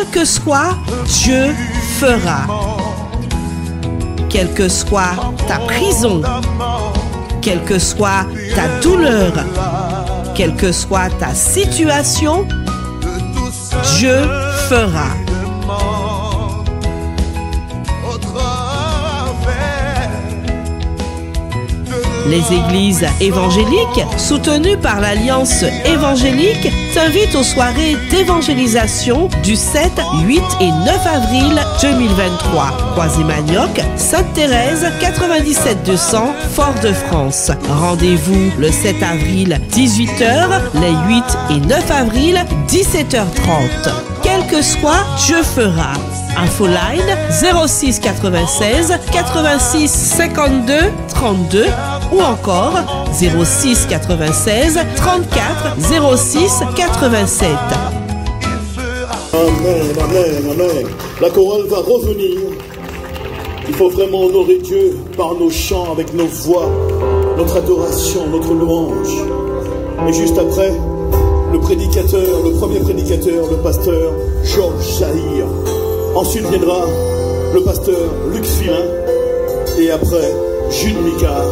quel que soit, Dieu fera. Quelle que soit ta prison, quelle que soit ta douleur, quelle que soit ta situation, Dieu fera. Les églises évangéliques, soutenues par l'Alliance évangélique, t'invitent aux soirées d'évangélisation du 7, 8 et 9 avril 2023. Croisy-Manioc, Sainte-Thérèse, 97 200, Fort-de-France. Rendez-vous le 7 avril, 18h, les 8 et 9 avril, 17h30. Quel que soit, Dieu fera. Infoline 06 96 86 52 32 ou encore 06 96 34 06 87. Amen, amen, amen. La chorale va revenir. Il faut vraiment honorer Dieu par nos chants, avec nos voix, notre adoration, notre louange. Et juste après, le prédicateur, le premier prédicateur, le pasteur Georges Zahir. Ensuite viendra le pasteur Luc Filin. Et après, Jules Micard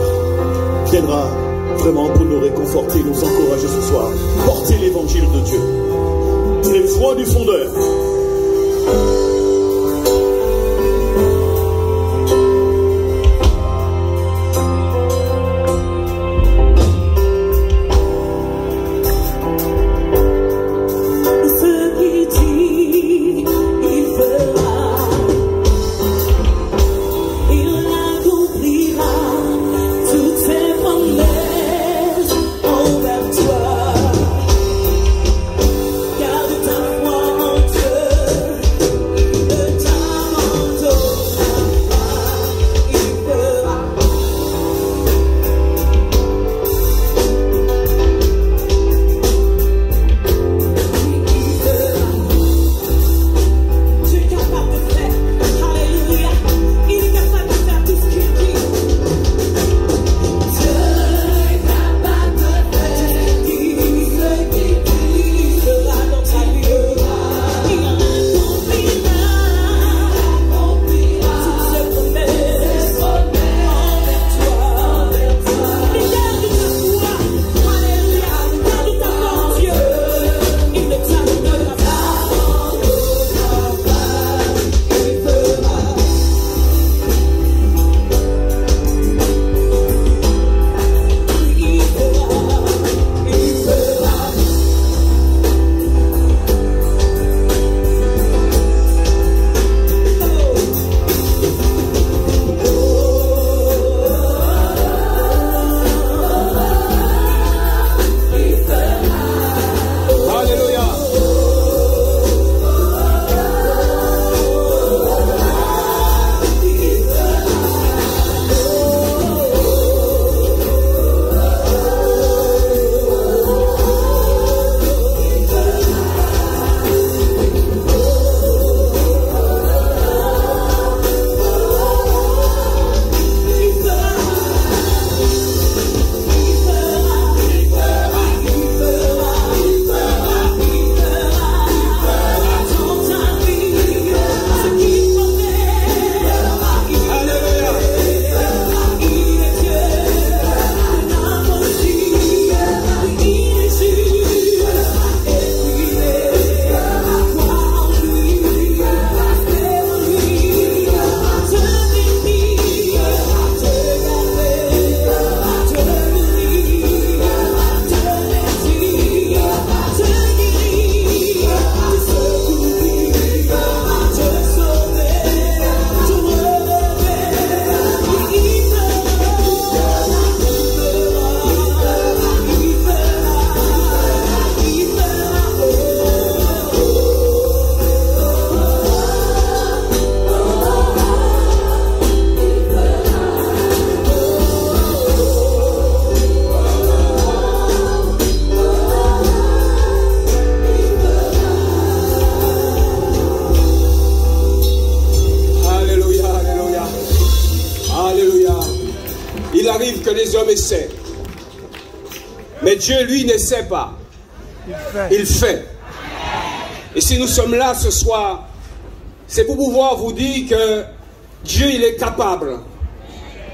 viendra vraiment pour nous réconforter, nous encourager ce soir. Porter l'évangile de Dieu. Les voix du fondeur. Essaie. Mais Dieu, lui, n'essaie pas. Il fait. Et si nous sommes là ce soir, c'est pour pouvoir vous dire que Dieu, il est capable.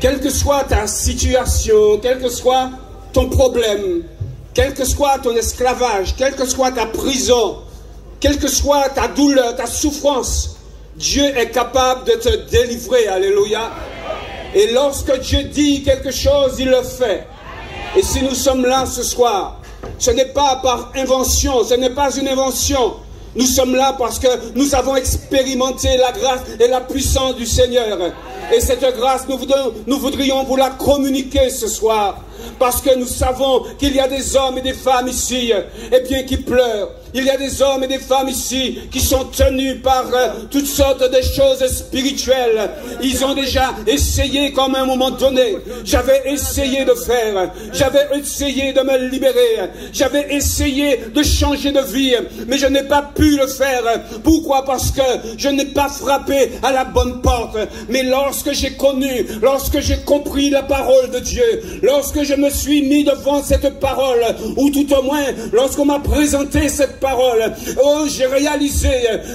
Quelle que soit ta situation, quel que soit ton problème, quel que soit ton esclavage, quelle que soit ta prison, quelle que soit ta douleur, ta souffrance, Dieu est capable de te délivrer. Alléluia. Et lorsque Dieu dit quelque chose, il le fait. Et si nous sommes là ce soir, ce n'est pas par invention, ce n'est pas une invention. Nous sommes là parce que nous avons expérimenté la grâce et la puissance du Seigneur. Et cette grâce, nous voudrions vous la communiquer ce soir. Parce que nous savons qu'il y a des hommes et des femmes ici, eh bien, qui pleurent. Il y a des hommes et des femmes ici qui sont tenus par toutes sortes de choses spirituelles. Ils ont déjà essayé comme à un moment donné. J'avais essayé de faire. J'avais essayé de me libérer. J'avais essayé de changer de vie. Mais je n'ai pas pu le faire. Pourquoi? Parce que je n'ai pas frappé à la bonne porte. Mais lorsque j'ai connu, lorsque j'ai compris la parole de Dieu, lorsque je me suis mis devant cette parole, ou tout au moins lorsqu'on m'a présenté cette parole, oh, j'ai réalisé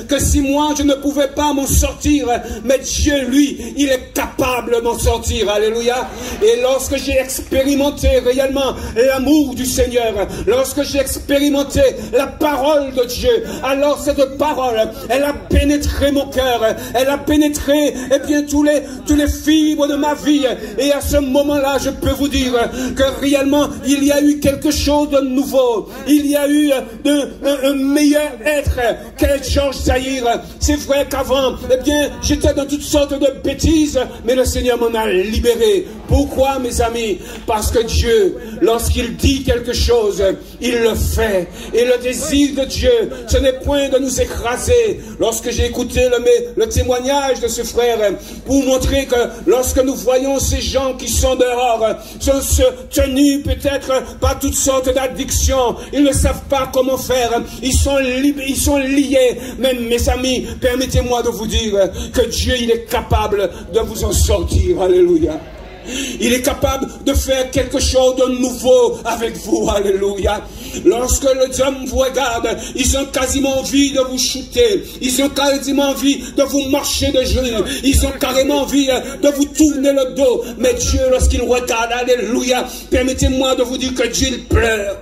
que si moi je ne pouvais pas m'en sortir, mais Dieu, lui, il est capable de m'en sortir. Alléluia. Et lorsque j'ai expérimenté réellement l'amour du Seigneur, lorsque j'ai expérimenté la parole de Dieu, alors cette parole, elle a pénétré mon cœur, elle a pénétré, eh bien, tous les fibres de ma vie. Et à ce moment-là, je peux vous dire que réellement, il y a eu quelque chose de nouveau. Il y a eu un meilleur être qu'est Georges Zahir. C'est vrai qu'avant, eh bien, j'étais dans toutes sortes de bêtises, mais le Seigneur m'en a libéré. Pourquoi, mes amis? Parce que Dieu, lorsqu'il dit quelque chose, il le fait. Et le désir de Dieu, ce n'est point de nous écraser. Lorsque j'ai écouté le témoignage de ce frère, pour montrer que lorsque nous voyons ces gens qui sont dehors, sont tenus peut-être par toutes sortes d'addictions, ils ne savent pas comment faire, ils sont liés. Mais mes amis, permettez-moi de vous dire que Dieu, il est capable de vous en sortir. Alléluia. Il est capable de faire quelque chose de nouveau avec vous. Alléluia. Lorsque les hommes vous regardent, ils ont quasiment envie de vous shooter. Ils ont quasiment envie de vous marcher de genoux. Ils ont carrément envie de vous tourner le dos. Mais Dieu, lorsqu'il regarde, alléluia, permettez-moi de vous dire que Dieu, il pleure.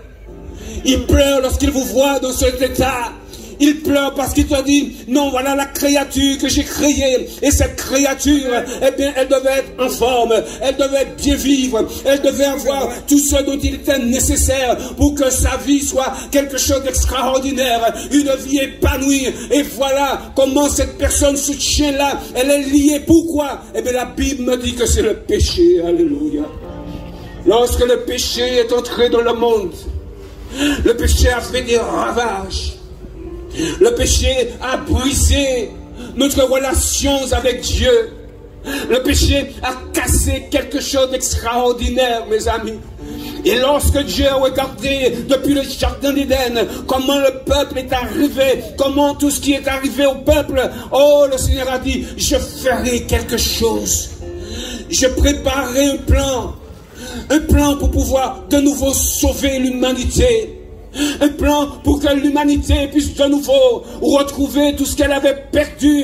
Il pleure lorsqu'il vous voit dans cet état. Il pleure parce qu'il te dit, non, voilà la créature que j'ai créée. Et cette créature, eh bien, elle devait être en forme. Elle devait bien vivre. Elle devait avoir tout ce dont il était nécessaire pour que sa vie soit quelque chose d'extraordinaire. Une vie épanouie. Et voilà comment cette personne se tient là. Elle est liée. Pourquoi? Eh bien, la Bible me dit que c'est le péché. Alléluia. Lorsque le péché est entré dans le monde, le péché a fait des ravages. Le péché a brisé notre relation avec Dieu. Le péché a cassé quelque chose d'extraordinaire, mes amis. Et lorsque Dieu a regardé depuis le jardin d'Éden, comment le peuple est arrivé, comment tout ce qui est arrivé au peuple, oh, le Seigneur a dit, je ferai quelque chose. Je préparerai un plan pour pouvoir de nouveau sauver l'humanité. Un plan pour que l'humanité puisse de nouveau retrouver tout ce qu'elle avait perdu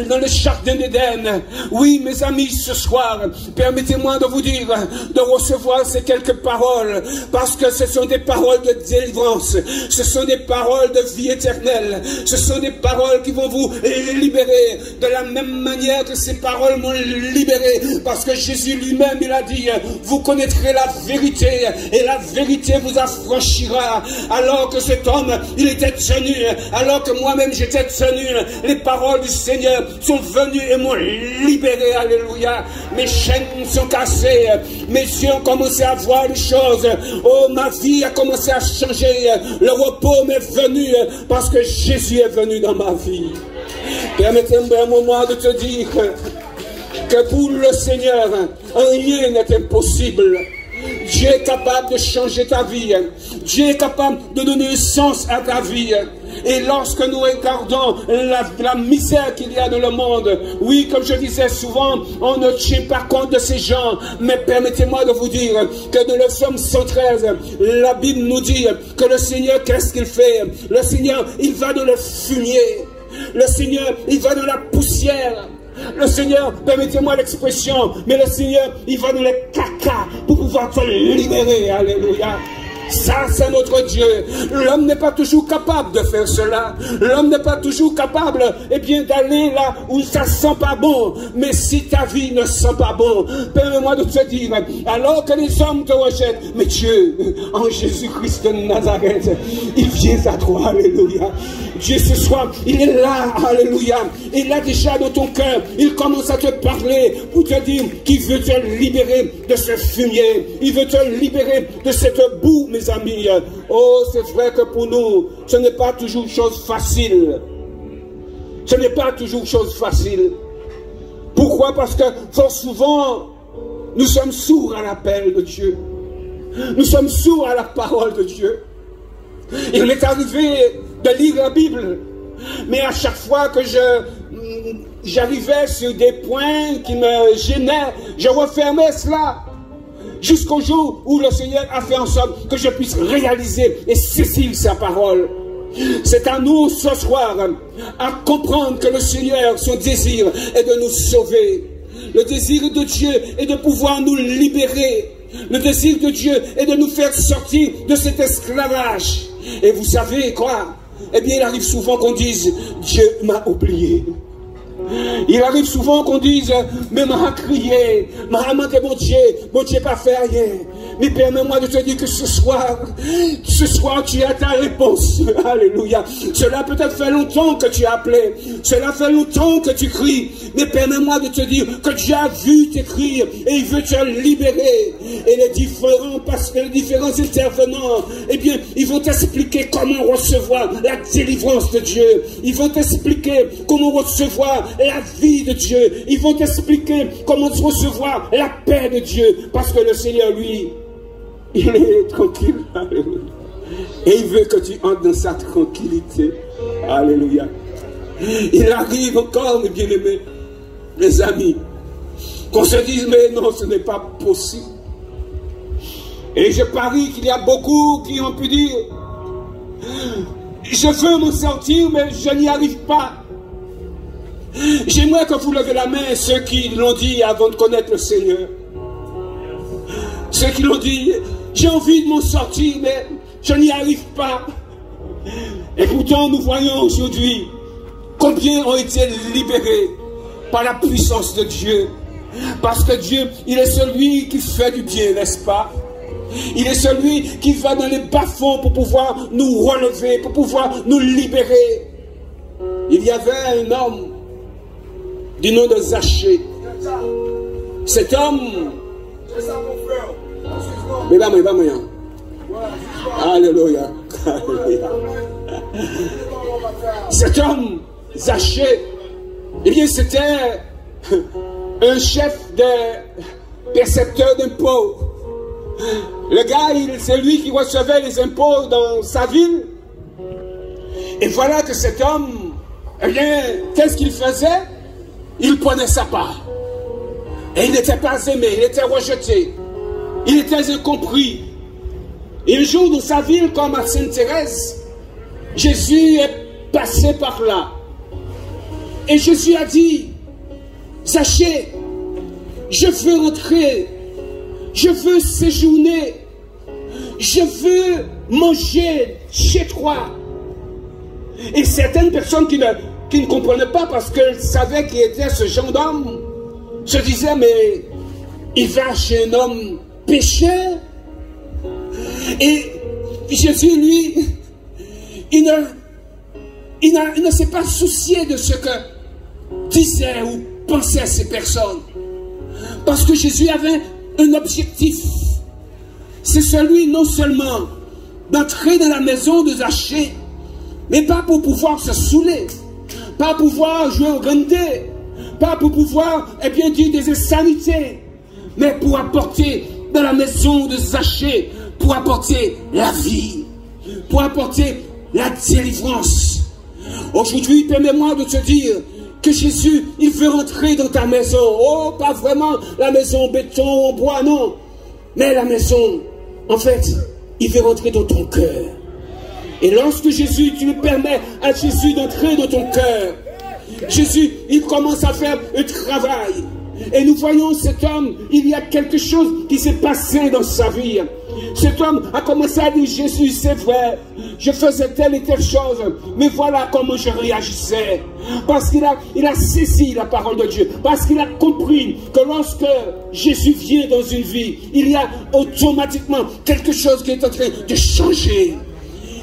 dans le jardin d'Éden. Oui, mes amis, ce soir, permettez-moi de vous dire, de recevoir ces quelques paroles, parce que ce sont des paroles de délivrance, ce sont des paroles de vie éternelle, ce sont des paroles qui vont vous libérer de la même manière que ces paroles m'ont libéré, parce que Jésus lui-même, il a dit, vous connaîtrez la vérité, et la vérité vous affranchira. Alors que cet homme, il était tenu, alors que moi-même j'étais tenu, les paroles du Seigneur sont venues et m'ont libéré. Alléluia. Mes chaînes sont cassées, mes yeux ont commencé à voir les choses. Oh, ma vie a commencé à changer. Le repos m'est venu parce que Jésus est venu dans ma vie. Permettez-moi un moment de te dire que pour le Seigneur, rien n'est impossible. Dieu est capable de changer ta vie. Dieu est capable de donner un sens à ta vie. Et lorsque nous regardons la misère qu'il y a dans le monde, oui, comme je disais souvent, on ne tient pas compte de ces gens. Mais permettez-moi de vous dire que dans le psaume 113, la Bible nous dit que le Seigneur, qu'est-ce qu'il fait? Le Seigneur, il va dans le fumier. Le Seigneur, il va dans la poussière. Le Seigneur, permettez-moi l'expression, mais le Seigneur, il va dans les caca pour pouvoir te libérer. Alléluia. Ça, c'est notre Dieu. L'homme n'est pas toujours capable de faire cela. L'homme n'est pas toujours capable, eh bien, d'aller là où ça sent pas bon. Mais si ta vie ne sent pas bon, permets-moi de te dire, alors que les hommes te rejettent, mais Dieu, en Jésus-Christ de Nazareth, il vient à toi. Alléluia. Dieu, ce soir, il est là. Alléluia. Il est déjà dans ton cœur. Il commence à te parler pour te dire qu'il veut te libérer de ce fumier. Il veut te libérer de cette boue, mes amis. Oh, c'est vrai que pour nous, ce n'est pas toujours chose facile. Ce n'est pas toujours chose facile. Pourquoi? Parce que fort souvent, nous sommes sourds à l'appel de Dieu. Nous sommes sourds à la parole de Dieu. Il m'est arrivé de lire la Bible, mais à chaque fois que j'arrivais sur des points qui me gênaient, je refermais cela. Jusqu'au jour où le Seigneur a fait en sorte que je puisse réaliser et saisir sa parole. C'est à nous ce soir à comprendre que le Seigneur, son désir est de nous sauver. Le désir de Dieu est de pouvoir nous libérer. Le désir de Dieu est de nous faire sortir de cet esclavage. Et vous savez quoi? Eh bien, il arrive souvent qu'on dise, Dieu m'a oublié. Il arrive souvent qu'on dise, mais m'a crié, m'a demandé mon Dieu pas fait rien. Mais permets-moi de te dire que ce soir, tu as ta réponse. Alléluia. Cela peut-être fait longtemps que tu as appelé. Cela fait longtemps que tu cries. Mais permets-moi de te dire que Dieu a vu tes cris et il veut te libérer. Et les différents intervenants, eh bien, ils vont t'expliquer comment recevoir la délivrance de Dieu. Ils vont t'expliquer comment recevoir la vie de Dieu. Ils vont t'expliquer comment recevoir la paix de Dieu. Parce que le Seigneur, lui, il est tranquille. Alléluia. Et il veut que tu entres dans sa tranquillité. Alléluia. Il arrive encore, mes bien-aimés, les amis, qu'on se dise, mais non, ce n'est pas possible. Et je parie qu'il y a beaucoup qui ont pu dire, je veux m'en sortir, mais je n'y arrive pas. J'aimerais que vous levez la main, ceux qui l'ont dit avant de connaître le Seigneur. Ceux qui l'ont dit, j'ai envie de m'en sortir, mais je n'y arrive pas. Et pourtant, nous voyons aujourd'hui combien ont été libérés par la puissance de Dieu. Parce que Dieu, il est celui qui fait du bien, n'est-ce pas? Il est celui qui va dans les bas-fonds pour pouvoir nous relever, pour pouvoir nous libérer. Il y avait un homme du nom de Zachée. Cet homme... Alléluia. Cet homme, Zachée, eh bien c'était un chef de percepteur d'impôts. Le gars, c'est lui qui recevait les impôts dans sa ville. Et voilà que cet homme, eh bien, qu'est-ce qu'il faisait? Il prenait sa part. Et il n'était pas aimé, il était rejeté. Il était incompris. Et un jour, dans sa ville, comme à Sainte-Thérèse, Jésus est passé par là. Et Jésus a dit, Zachée, je veux rentrer, je veux séjourner, je veux manger chez toi. Et certaines personnes qui ne comprenaient pas parce qu'elles savaient qui était ce genre d'homme, se disaient, mais il va chez un homme pécheur. Et Jésus, lui, il ne s'est pas soucié de ce que disaient ou pensaient ces personnes. Parce que Jésus avait un objectif. C'est celui non seulement d'entrer dans la maison de Zachée, mais pas pour pouvoir se saouler, pas pour pouvoir jouer au grandé, pas pour pouvoir, eh bien, dire des insanités, mais pour apporter dans la maison de Zachée pour apporter la vie, pour apporter la délivrance. Aujourd'hui, permets-moi de te dire que Jésus, il veut rentrer dans ta maison. Oh, pas vraiment la maison en béton, en bois, non. Mais la maison, en fait, il veut rentrer dans ton cœur. Et lorsque Jésus, tu lui permets à Jésus d'entrer dans ton cœur, Jésus, il commence à faire un travail. Et nous voyons cet homme, il y a quelque chose qui s'est passé dans sa vie. Cet homme a commencé à dire, Jésus, c'est vrai, je faisais telle et telle chose, mais voilà comment je réagissais. Parce qu'il a saisi la parole de Dieu, parce qu'il a compris que lorsque Jésus vient dans une vie, il y a automatiquement quelque chose qui est en train de changer.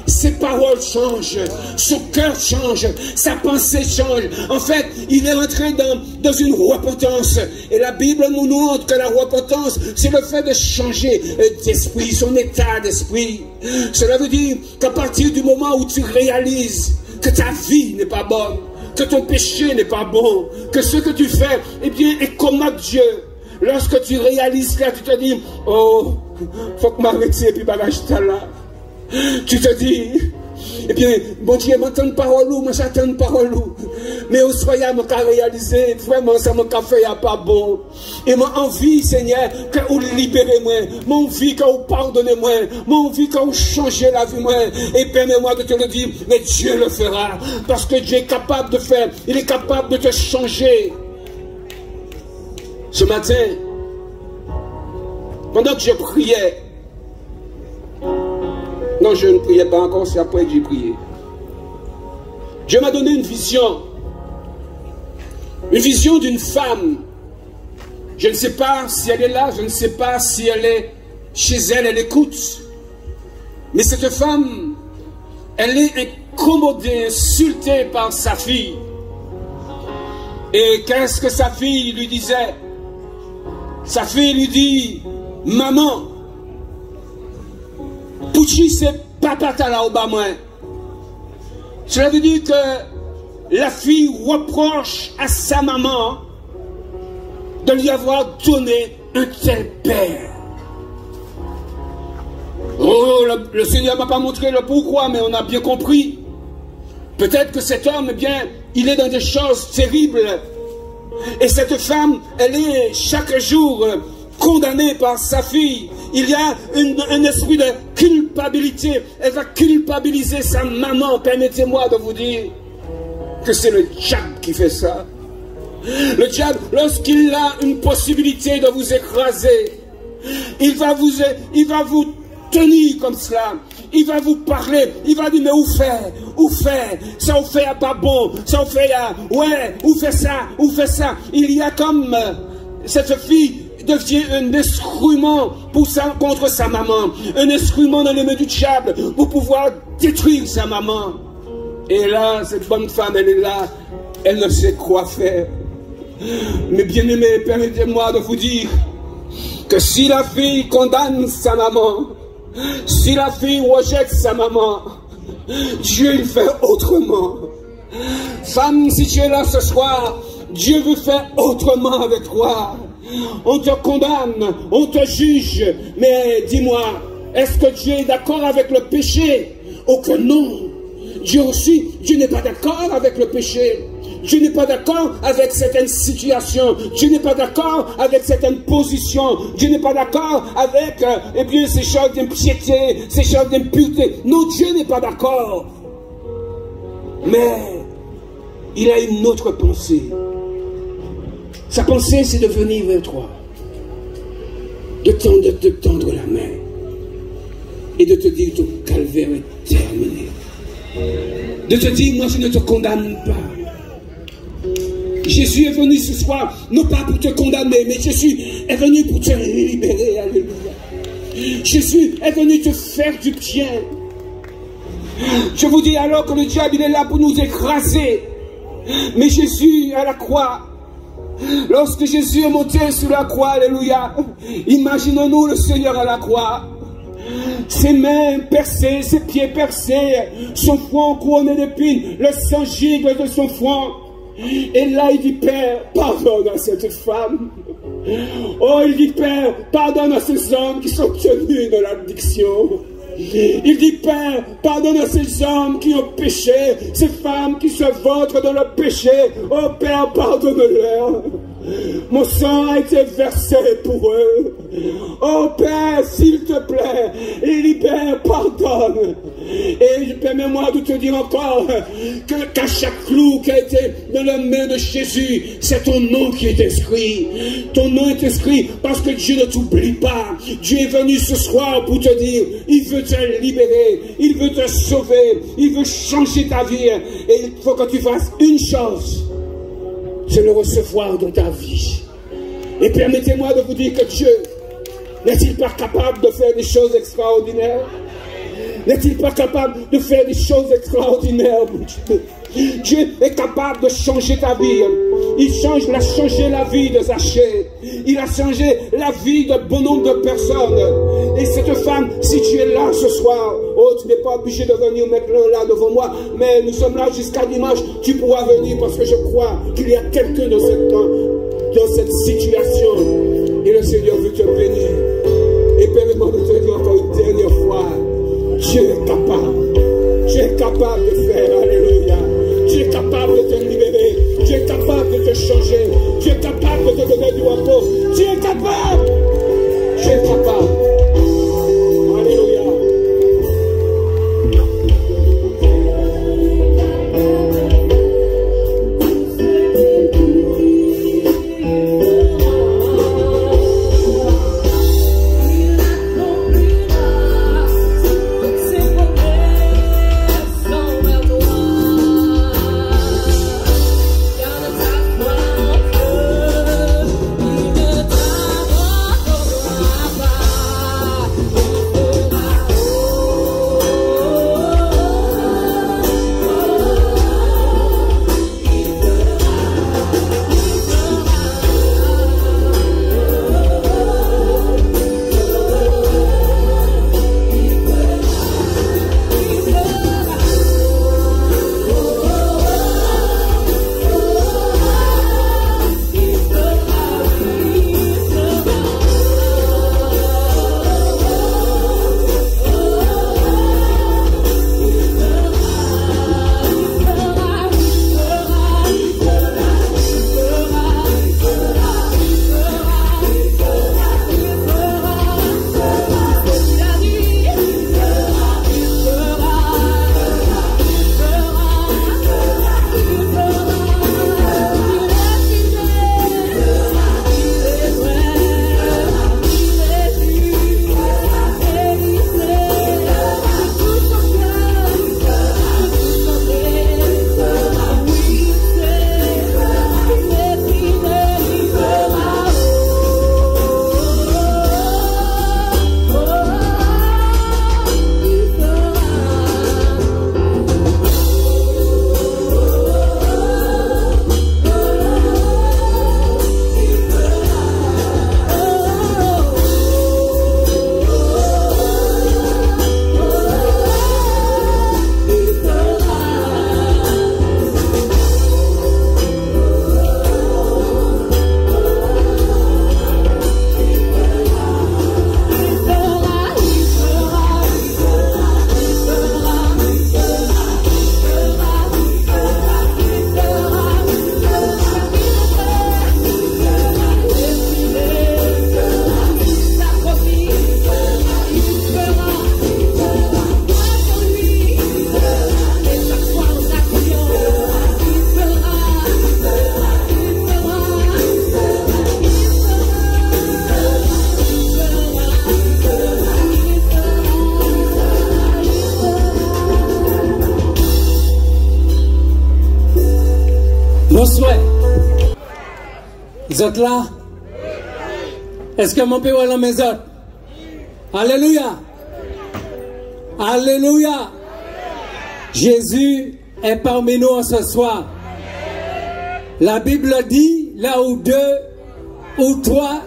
Ses paroles changent, son cœur change, sa pensée change. En fait, il est entré dans une repentance. Et la Bible nous montre que la repentance, c'est le fait de changer d'esprit, son état d'esprit. Cela veut dire qu'à partir du moment où tu réalises que ta vie n'est pas bonne, que ton péché n'est pas bon, que ce que tu fais, eh bien, est comme Dieu. Lorsque tu réalises cela, tu te dis, oh, faut que m'arrête et puis bagage ta là. Tu te dis, eh bien, bon Dieu, m'entend une parole ou, moi j'attends une parole ou. Mais au soir, mon cas réalisé, vraiment, ça mon café n'est pas bon. Et mon envie, Seigneur, que vous libérez-moi, mon envie que vous pardonnez-moi, mon envie que vous changez la vie, moi. Et permets-moi de te le dire, mais Dieu le fera. Parce que Dieu est capable de faire, il est capable de te changer. Ce matin, pendant que je priais, non, je ne priais pas encore, c'est après que j'ai prié. Dieu m'a donné une vision d'une femme. Je ne sais pas si elle est là, je ne sais pas si elle est chez elle, elle écoute. Mais cette femme, elle est incommodée, insultée par sa fille. Et qu'est-ce que sa fille lui disait? Sa fille lui dit, maman, Pouchi, c'est papa là au bas moi. Cela veut dire que la fille reproche à sa maman de lui avoir donné un tel père. Oh, le Seigneur ne m'a pas montré le pourquoi, mais on a bien compris. Peut-être que cet homme, eh bien, il est dans des choses terribles. Et cette femme, elle est chaque jour condamnée par sa fille. Il y a un esprit de culpabilité. Elle va culpabiliser sa maman. Permettez-moi de vous dire que c'est le diable qui fait ça. Le diable, lorsqu'il a une possibilité de vous écraser, il va vous tenir comme cela. Il va vous parler, il va dire, mais où fait, ça vous fait pas bon, ça vous fait, ouais, où fait ça. Il y a comme cette fille devient un instrument contre sa maman, un instrument dans les mains du diable pour pouvoir détruire sa maman. Et là, cette bonne femme, elle est là, elle ne sait quoi faire. Mais bien aimé, permettez-moi de vous dire que si la fille condamne sa maman, si la fille rejette sa maman, Dieu il fait autrement. Femme, si tu es là ce soir, Dieu veut faire autrement avec toi. On te condamne, on te juge, mais dis-moi, est-ce que Dieu est d'accord avec le péché? Oh que non. Dieu aussi, Dieu n'est pas d'accord avec le péché. Dieu n'est pas d'accord avec certaines situations. Dieu n'est pas d'accord avec certaines positions. Dieu n'est pas d'accord avec eh bien, ces choses d'impiété, ces choses d'impureté. Non, Dieu n'est pas d'accord. Mais il a une autre pensée. Sa pensée, c'est de venir vers toi, de te tendre la main et de te dire ton calvaire est terminé. De te dire, moi je ne te condamne pas. Jésus est venu ce soir, non pas pour te condamner, mais Jésus est venu pour te libérer. Alléluia. Jésus est venu te faire du bien. Je vous dis alors que le diable il est là pour nous écraser. Mais Jésus à la croix, lorsque Jésus est monté sur la croix, alléluia, imaginons-nous le Seigneur à la croix. Ses mains percées, ses pieds percés, son front couronné d'épines, le sang gicle de son front. Et là, il dit, Père, pardonne à cette femme. Oh, il dit, Père, pardonne à ces hommes qui sont tenus de l'addiction. Il dit, Père, pardonne à ces hommes qui ont péché, ces femmes qui se vautrent dans le péché. Oh, Père, pardonne-leur. Mon sang a été versé pour eux. Oh Père, s'il te plaît, libère, pardonne. Et permets-moi de te dire encore qu'à chaque clou qui a été dans la main de Jésus, c'est ton nom qui est inscrit. Ton nom est inscrit parce que Dieu ne t'oublie pas. Dieu est venu ce soir pour te dire, il veut te libérer, il veut te sauver, il veut changer ta vie. Et il faut que tu fasses une chose, c'est le recevoir dans ta vie. Et permettez-moi de vous dire que Dieu n'est-il pas capable de faire des choses extraordinaires? N'est-il pas capable de faire des choses extraordinaires, mon Dieu? Dieu est capable de changer ta vie. Il a changé la vie de Zachée. Il a changé la vie de bon nombre de personnes. Et cette femme, si tu es là ce soir, oh, tu n'es pas obligé de venir maintenant là devant moi, mais nous sommes là jusqu'à dimanche, tu pourras venir parce que je crois qu'il y a quelqu'un dans cette situation. Et le Seigneur veut te bénir. Et permets-moi de te dire encore une dernière fois, Dieu est capable. Dieu est capable de faire, alléluia. Dieu est capable de te libérer. Dieu est capable de te changer. Dieu est capable de te donner du repos. Dieu est capable. Dieu est capable. Alléluia. Vous êtes là? Est-ce que mon père est la maison? Alléluia! Alléluia! Jésus est parmi nous ce soir. La Bible dit, là où deux ou trois,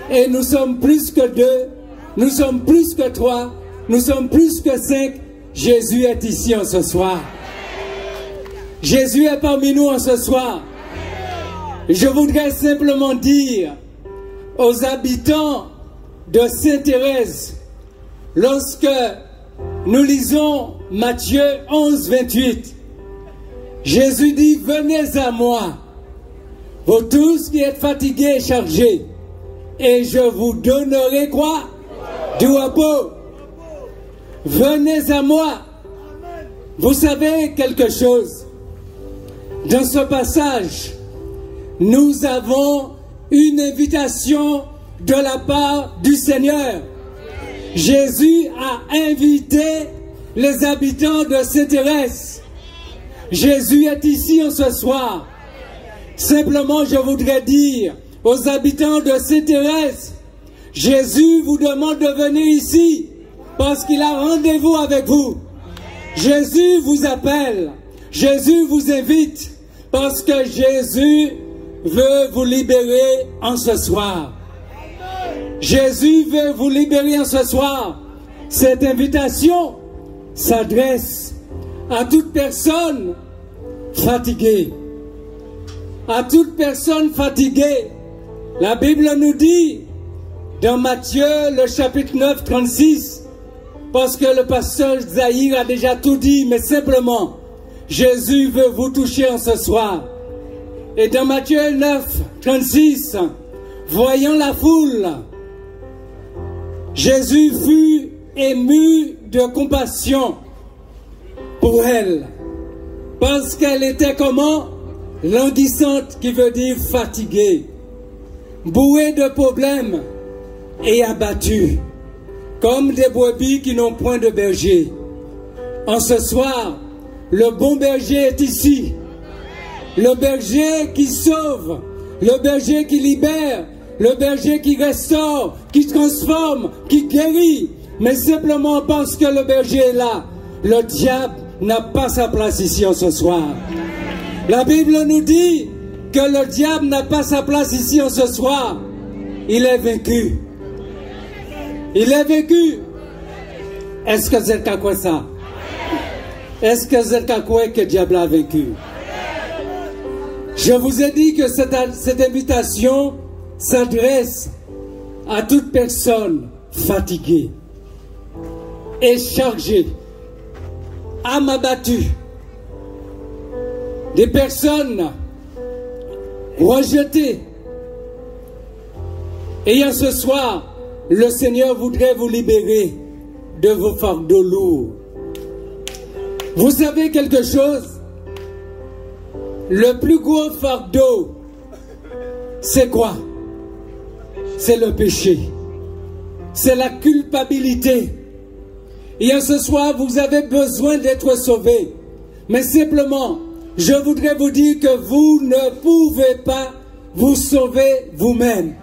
et nous sommes plus que deux, nous sommes plus que trois, nous sommes plus que cinq, Jésus est ici ce soir. Jésus est parmi nous en ce soir. Je voudrais simplement dire aux habitants de Sainte-Thérèse, lorsque nous lisons Matthieu 11, 28, Jésus dit, venez à moi, vous tous qui êtes fatigués et chargés, et je vous donnerai quoi? Du repos. Venez à moi. Vous savez quelque chose? Dans ce passage, nous avons une invitation de la part du Seigneur. Jésus a invité les habitants de Sainte-Thérèse. Jésus est ici en ce soir. Simplement, je voudrais dire aux habitants de Sainte-Thérèse, Jésus vous demande de venir ici parce qu'il a rendez-vous avec vous. Jésus vous appelle. Jésus vous invite parce que Jésus veut vous libérer en ce soir. Jésus veut vous libérer en ce soir. Cette invitation s'adresse à toute personne fatiguée. À toute personne fatiguée. La Bible nous dit dans Matthieu le chapitre 9, 36, parce que le pasteur Zahir a déjà tout dit, mais simplement, Jésus veut vous toucher en ce soir. Et dans Matthieu 9, 36, voyant la foule, Jésus fut ému de compassion pour elle, parce qu'elle était comment? Languissante, qui veut dire fatiguée, bouée de problèmes et abattue, comme des brebis qui n'ont point de berger. En ce soir, le bon berger est ici. Le berger qui sauve, le berger qui libère, le berger qui restaure, qui transforme, qui guérit. Mais simplement parce que le berger est là, le diable n'a pas sa place ici en ce soir. La Bible nous dit que le diable n'a pas sa place ici en ce soir. Il est vaincu. Il est vaincu. Est-ce que c'est quoi ça? Est-ce que c'est quoi que le diable a vaincu? Je vous ai dit que cette invitation s'adresse à toute personne fatiguée et chargée, âme abattue, des personnes rejetées. Et en ce soir, le Seigneur voudrait vous libérer de vos fardeaux lourds. Vous savez quelque chose? Le plus gros fardeau, c'est quoi? C'est le péché. C'est la culpabilité. Et en ce soir, vous avez besoin d'être sauvé. Mais simplement, je voudrais vous dire que vous ne pouvez pas vous sauver vous-même.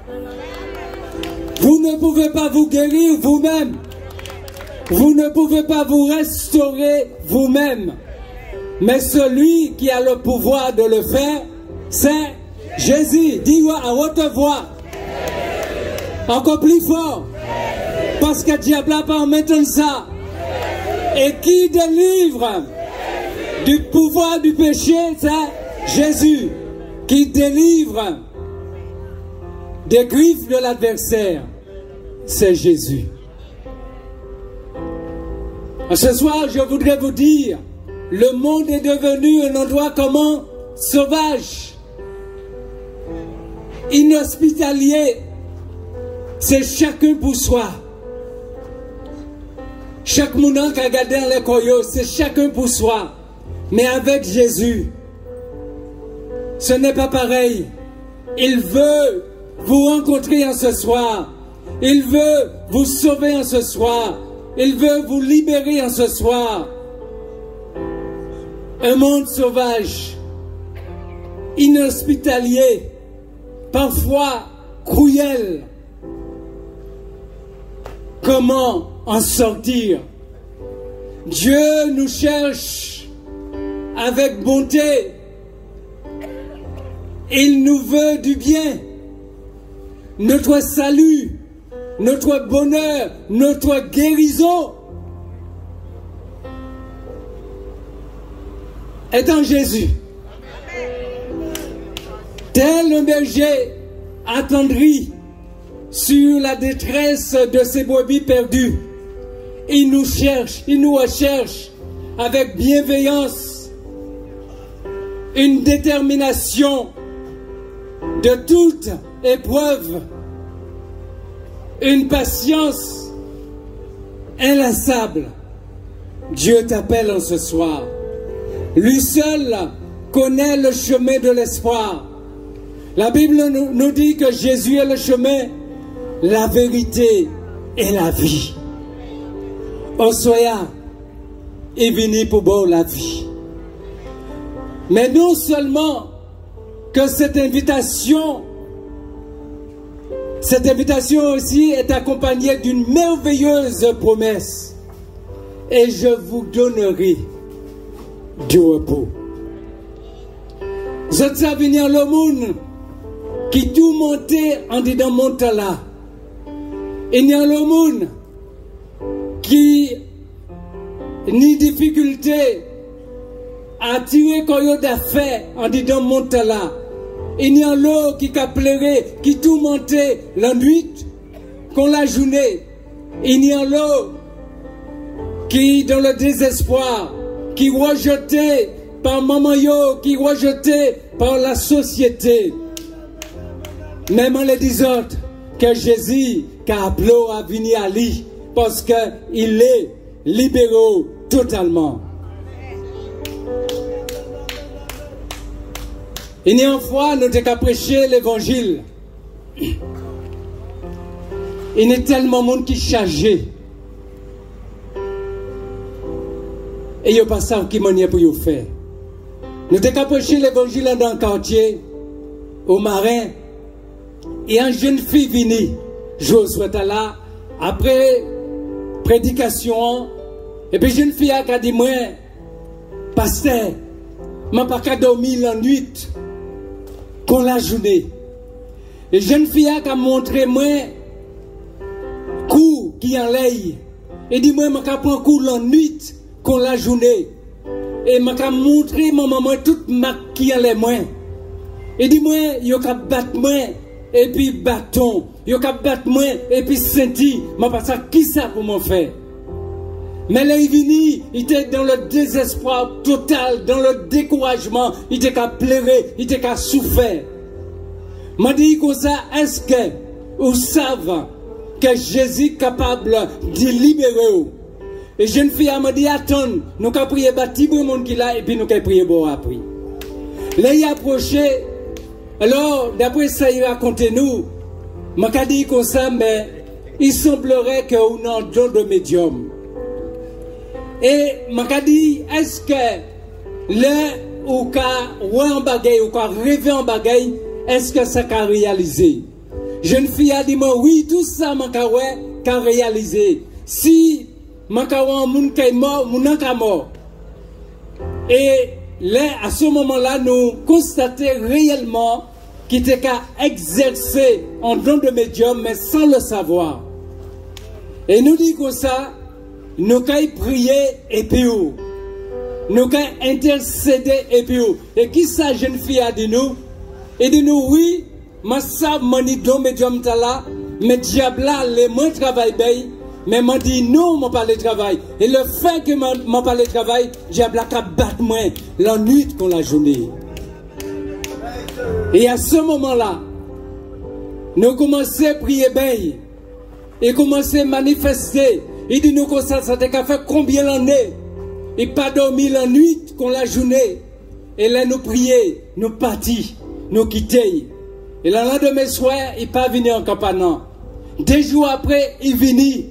Vous ne pouvez pas vous guérir vous-même. Vous ne pouvez pas vous restaurer vous-même. Mais celui qui a le pouvoir de le faire, c'est Jésus. Dis-moi à haute voix. Encore plus fort. Parce que le diable n'a pas maintenant ça. Et qui délivre du pouvoir du péché, c'est Jésus. Qui délivre des griffes de l'adversaire, c'est Jésus. Ce soir, je voudrais vous dire, le monde est devenu un endroit comment? Sauvage, inhospitalier. C'est chacun pour soi. Chaque mounant qui a gardé dans les coyotes, c'est chacun pour soi. Mais avec Jésus, ce n'est pas pareil. Il veut vous rencontrer en ce soir. Il veut vous sauver en ce soir. Il veut vous libérer en ce soir. Un monde sauvage, inhospitalier, parfois cruel. Comment en sortir? Dieu nous cherche avec bonté. Il nous veut du bien. Notre salut, notre bonheur, notre guérison. est en Jésus. Tel un berger attendri sur la détresse de ses brebis perdues, il nous cherche, il nous recherche avec bienveillance, une détermination de toute épreuve, une patience inlassable. Dieu t'appelle en ce soir. Lui seul connaît le chemin de l'espoir. La Bible nous dit que Jésus est le chemin, la vérité et la vie. Osoya est venu pour boire la vie. Mais non seulement que cette invitation aussi est accompagnée d'une merveilleuse promesse. Et je vous donnerai du repos. Je sais venir le monde qui tout montait en disant monte là. Il y a le monde qui ni difficulté à tirer quoi d'affaires en disant monte là. Il y a l'eau qui pleurait, qui tout montait la nuit, qu'on la journée. Il y a l'eau qui, dans le désespoir, qui rejeté par maman yo, qui rejeté par la société. Même en les disant que Jésus a appelé à venir à lui parce qu'il est libéré totalement. Il y a une fois, nous avons prêché l'évangile. Il y a tellement de monde qui est chargé. Et il n'y a pas ça qui m'a pour y faire. Nous avons prêché l'évangile dans le quartier, au marin. Et une jeune fille venue, Josué là, après prédication, et puis une jeune fille a dit, moi, pasteur, je n'ai pas dormi la nuit, qu'on la journée. Et jeune fille a montré moi, coup qui en l'air, et dit, moi, je n'ai pas pris coup la nuit, qu'on la journée. Et je n'ai montré mon maman toute ma qui en l'air moi. Et dit, moi, je n'ai pas battu moi. Et puis bâton, yo k'ap battre moi et puis senti, m'a pas ça qui ça pour m'en faire. Mais là il vini, il était dans le désespoir total, dans le découragement, il était qu'à pleurer, il était qu'à souffrir. M'a dit comme ça, est-ce que vous savez que Jésus est capable de libérer? Et jeune fille m'a dit attends, nous qu'à prier bâti pour monde qui là et puis nous qu'à prier bon après. Là il approché. Alors, d'après ça, il raconte nous, je dit comme ça, mais il semblerait qu'on a un don de médium. Et je dit, est-ce que là, ou qu'a en bagaille, ou qu'a rêvé en bagaille, est-ce que ça qu'a réalisé? Jeune fille a dit, moi, oui, tout ça, qu'a réalisé. Si, mon qui est mort, mon est mort. Et là, à ce moment-là, nous constatons réellement qu'il était qu'à exercer un don de médium, mais sans le savoir. Et nous dit comme ça, nous qu'à prier et puis nous qu'à intercéder et puis et qui sa jeune fille a dit nous? Et dit nous, oui, ma sa mani don médium là, mais diable là, les moins travail bay, mais m'a dit non, m'a pas le travail. Et le fait que m'a pas le travail, diable là qu'à battre moi la nuit qu'on la journée. Et à ce moment-là, nous commençons à prier bien et commençons à manifester. Il dit nous comme ça t'a fait combien d'années? Et pas dormi la nuit qu'on la journée. Et là nous prier, nous partis, nous quitter. Et là lendemain soir, il pas venu en campagne. 2 jours après, il venu.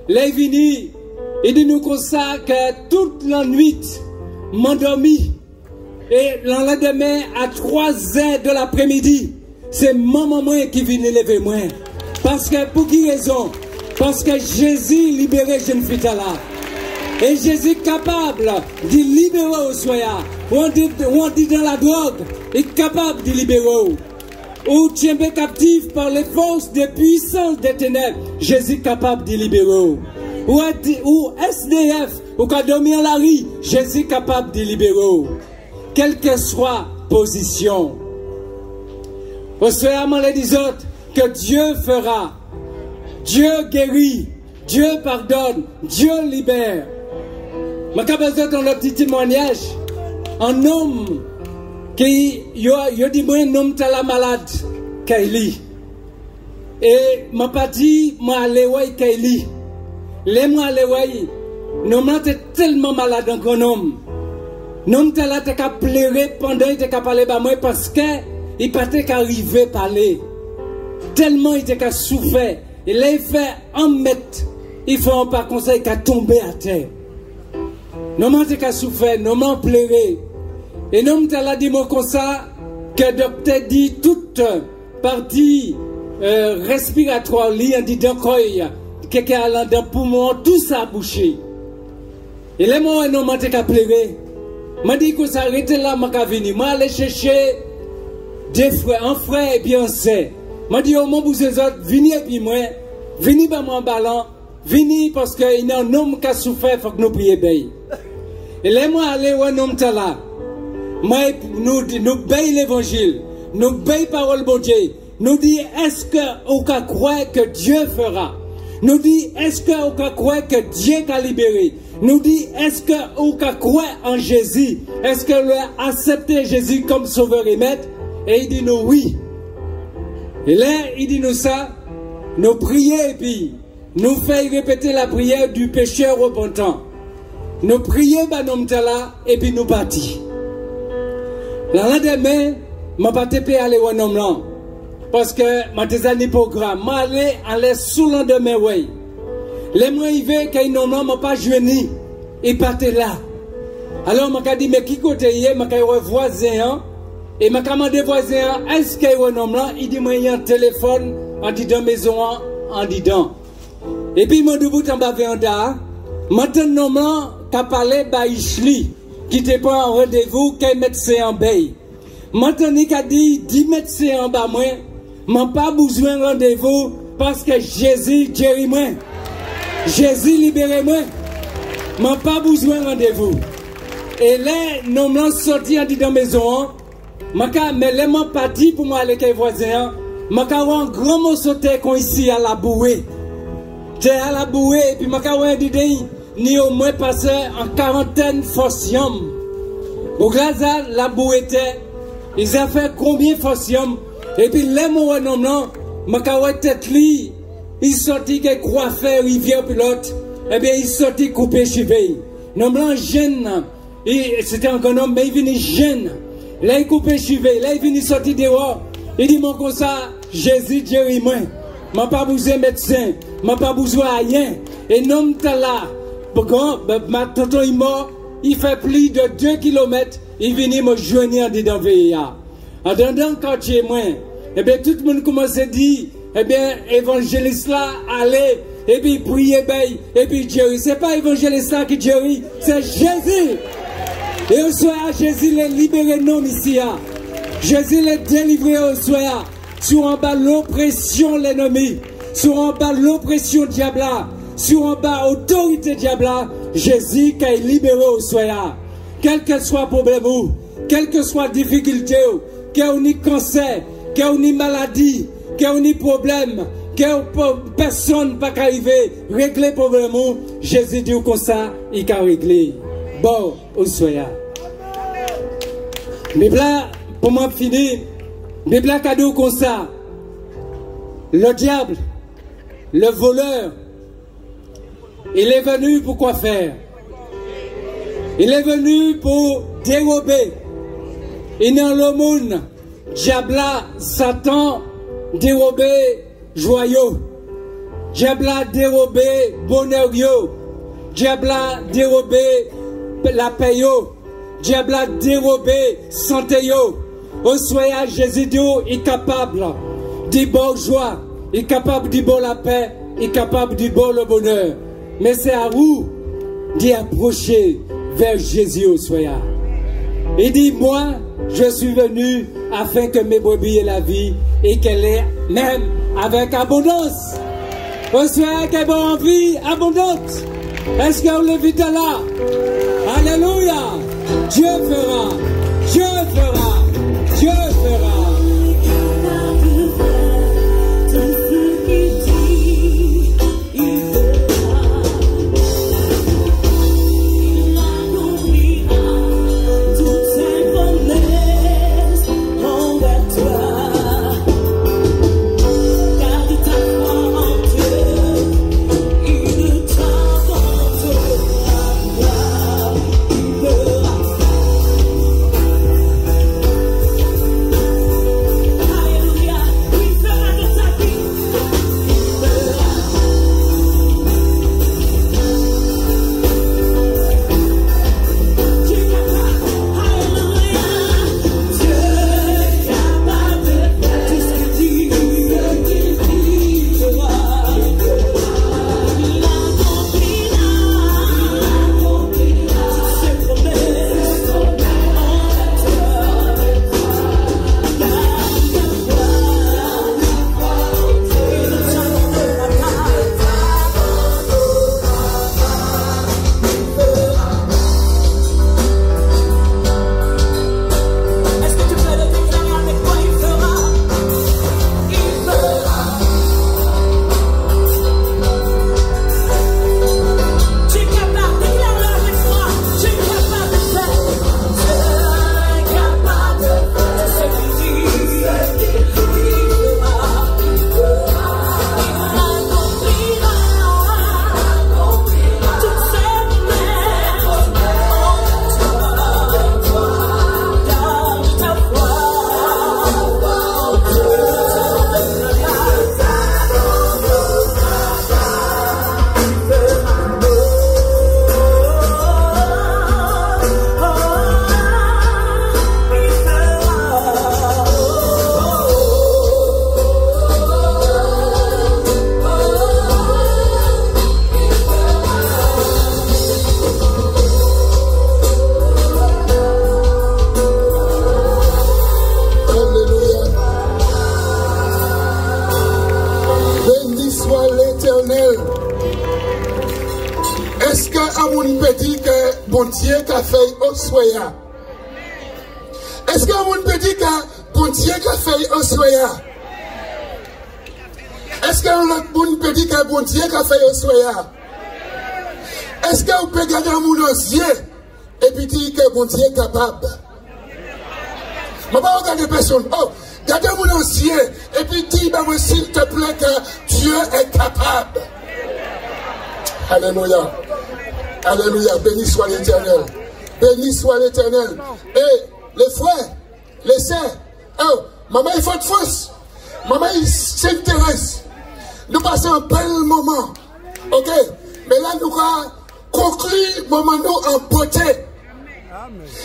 Là il venu. Il dit nous comme ça que toute la nuit, m'endormi. Et le lendemain, à 3 heures de l'après-midi, c'est maman qui vient lever moi. Parce que, pour qui raison? Parce que Jésus libérait jeune fille là. Et Jésus est capable de libérer au soya. On dit dans la drogue, il est capable de libérer. Ou tient captif par les forces des puissances des ténèbres, Jésus est capable de libérer. Ou SDF, ou quand dormir à la rue, Jésus est capable de libérer. quelle que soit position. Au soir, les des autres, que Dieu fera. Dieu guérit, Dieu pardonne, Dieu libère. Je vais dans le petit témoignage. Un homme qui a dit, moi, un homme qui est malade, Kaili. Et je pas dit, moi, allez, ouais, Kaili. Les moi, allez, ouais, l'homme était tellement malade dans un homme. L'homme était là, il a pleuré pendant qu'il a parlé à moi parce qu'il ne pouvait pas arriver à parler. Tellement il était souffert. Et là, il fait un mètre. Il fait un pas comme ça, il a tombé à terre. L'homme était souffert, l'homme a pleuré. Et l'homme était dit moi comme ça, que le docteur dit toute partie respiratoire, il a dit dans le cœur, quelqu'un a dans le poumon, tout ça a bouché. Et là, moi, l'homme était pleuré. Je dit que ça arrêtait là, je suis venu. Je suis allé chercher des frères, un frère et puis un sœur. Je dit, oh mon vous autres, venez et puis moi, venez par mon ballon, venez parce qu'il y a un homme qui a souffert, il faut que nous prions bien. Et là, moi, allez, un homme là. Nous baillons l'évangile, nous baillons parole de Dieu. Nous dit, est-ce qu'on peut croire que Dieu fera? Nous dit, est-ce qu'on peut croire que Dieu t'a libéré? Nous dit, est-ce qu'on peut croire en Jésus? Est-ce qu'on a accepté Jésus comme sauveur et maître? Et il dit nous oui. Et là, il dit nous ça, nous prions et puis nous faisons répéter la prière du pécheur repentant. Nous prions là et puis nous partis. Le lendemain, je ne vais pas aller au nom là. Parce que je suis allé programme. Je vais aller sous le lendemain. Les mois il veut qu'il n'ont pas joué. Il partait là. Alors je me dit mais qui côté hier, je vais voir voisin. Et je me demandé voisin, est-ce qu'il y a un homme là? Il dit moi il y a un téléphone en disant maison en disant. Et puis je me dit en bas venda. Maintenant homme là qui parlé Baïchli, qui n'était pas en rendez-vous, qui médecin en bail. Maintenant il a dit 10 médecins en bas moi, je pas besoin de rendez-vous parce que Jésus guérit moi. Jésus libère moi. Je pas besoin de rendez-vous. Et là, nous sommes sortis dans la maison. Mais les gens partis pour moi aller avec les voisins. Je vais avoir un grand morceau de terre ici à la bouée. Terre à la bouée. Et puis je vais avoir ni au moins passé en quarantaine forcium. Au glaçage, la bouée était. Ils ont fait combien de forcium? Et puis les mots non, je vais avoir tête li. Il sortit que coiffeur, rivière pilote, eh bien, il sortit coupé cheveux. Non, blanc jeune, c'était un grand homme, mais il venait jeune. Là, il coupé cheveux, là, il venait sortir dehors. Il dit, mon comme ça, Jésus, Dieu, moi. Je n'ai pas besoin de médecin, je n'ai pas besoin de rien. Et non, tu là, ma tonton est mort, il fait plus de 2 km, il venait me joindre dans le VIA. En attendant, quand tu es moi, eh bien, tout le monde commence à dire, eh bien, évangéliste là, allez, et puis priez bien, et puis Jerry. Ce n'est pas évangéliste là qui Jerry, c'est Jésus. Et au soir, Jésus l'a libéré nous ici. Jésus l'a délivré au soir. Sur en bas l'oppression de l'ennemi, sur en bas l'oppression du diable, sur en bas l'autorité du diable, Jésus qui est libéré au soir. Quel que soit le problème, quelle que soit la difficulté, quel que cancer, quelle maladie, quel problème, quelle personne ne peut pas arriver, régler le problème, Jésus dit comme ça, il a réglé. Bon, au soir. Mais là, pour moi finir, mais là, cadeau comme ça, le diable, le voleur, il est venu pour quoi faire? Il est venu pour dérober. Il est dans le monde, diable, Satan, dérober joyau. Diable, dérober bonheur. Diable, dérober la paix. Diable, dérober santé. Au soir, Jésus est capable de bon joie, il est capable de bon la paix, il est capable de bon le bonheur. Mais c'est à vous d'y approcher vers Jésus au soir. Il dit, moi, je suis venu afin que mes brebis aient la vie et qu'elle ait même avec abondance. Au soir, qu'elle ait en vie abondante. Est-ce qu'on le vit là? Alléluia! Dieu fera. Dieu fera, Dieu fera. Est-ce qu'on peut dire que bon Dieu a fait au soya? Est-ce qu'on peut dire que bon Dieu a fait au soya? Est-ce qu'on peut dire que bon Dieu a fait au soya? Est-ce qu'on peut garder un monde ancien et puis dire que bon Dieu est capable? Je ne vais pas regarder personne. Oh, gardez un monde ancien et puis dis, bah, s'il te plaît, que Dieu est capable. Alléluia. Alléluia. Béni soit l'Éternel. Béni soit l'Éternel. Et les frères, les sœurs, oh, maman, il faut de force. Maman, il s'intéresse. Nous passons un bel moment. Ok? Mais là, nous allons conclure moment nous en beauté.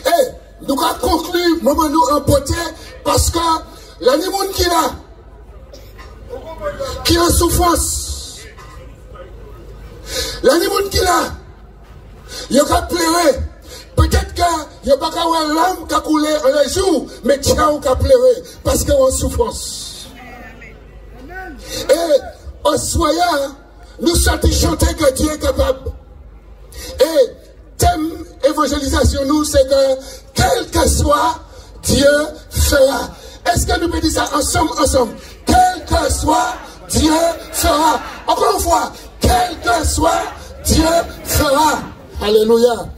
Et nous allons conclure moment nous en beauté parce que l'animal qui a souffrance, l'animal qui a, il a pleuré. Peut-être qu'il n'y a pas qu'une larme qui a coulé en un jour, mais il a pleuré parce qu'il y a une souffrance. Et au soya, nous sommes chanter que Dieu est capable. Et thème évangélisation, nous, c'est que quel que soit, Dieu fera. Est-ce que nous pouvons dire ça ensemble? Quel que soit, Dieu fera. Encore une fois, quel que soit, Dieu fera. Alléluia.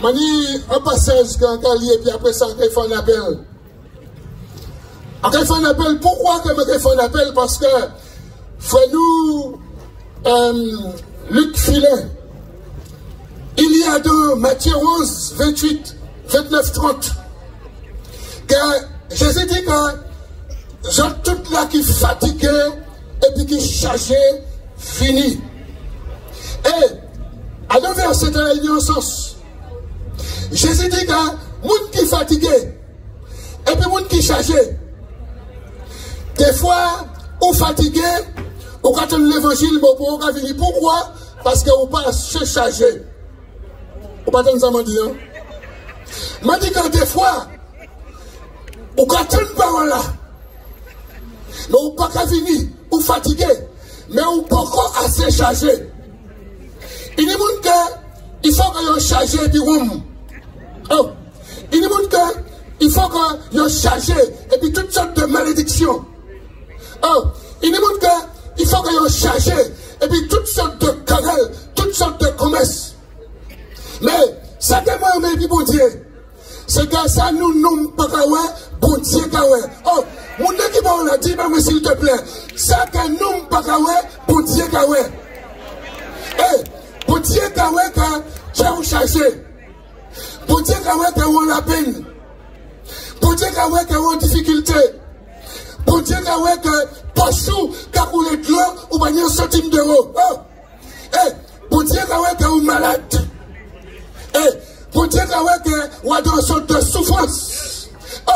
Mani, un passage quand on lit et puis après ça, on fait un appel. On fait un appel. Pourquoi que on fait un appel? Parce que, frère nous, Luc Filin, il y a dans Matthieu 11, 28, 29, 30, que Jésus dit que gens tout là qui fatigué et puis qui chargé, fini. Et, à l'envers, c'est un réunion sens. Jésus dit que monde qui fatigué et puis monde qui chargé. Des fois, ou fatigué, ou quand on l'évangile, on va venir. Pourquoi? Parce que vous pas se charger. Vous pas ça m'a dit, hein? M'a dit que des fois, ou quand on parole là, mais vous pas qu'à venir, ou fatigué, mais vous pas encore assez chargé. Il dit qu'il faut que vous chargez et puis vous. Oh, il dit il faut que vous chargez, et puis toutes sortes de malédictions. Oh, il nous montre qu'il faut que vous chargez, et puis toutes sortes de querelles, toutes sortes de promesses. Mais, ça que moi, mais puis bon Dieu, c'est que ça nous nomme pas bon Dieu, oh, mon équipe, on l'a dit, mais s'il te plaît, ça que nous pas bon Dieu, eh, bon Dieu, que tu as chargé. Bon Dieu, que on la peine. Bon Dieu, que on difficulté. Bon Dieu, que partout, quand vous êtes là, vous avez un centime d'euros. Oh, eh, bon Dieu, que vous malade. Eh, bon Dieu, que vous avez une sorte de souffrance.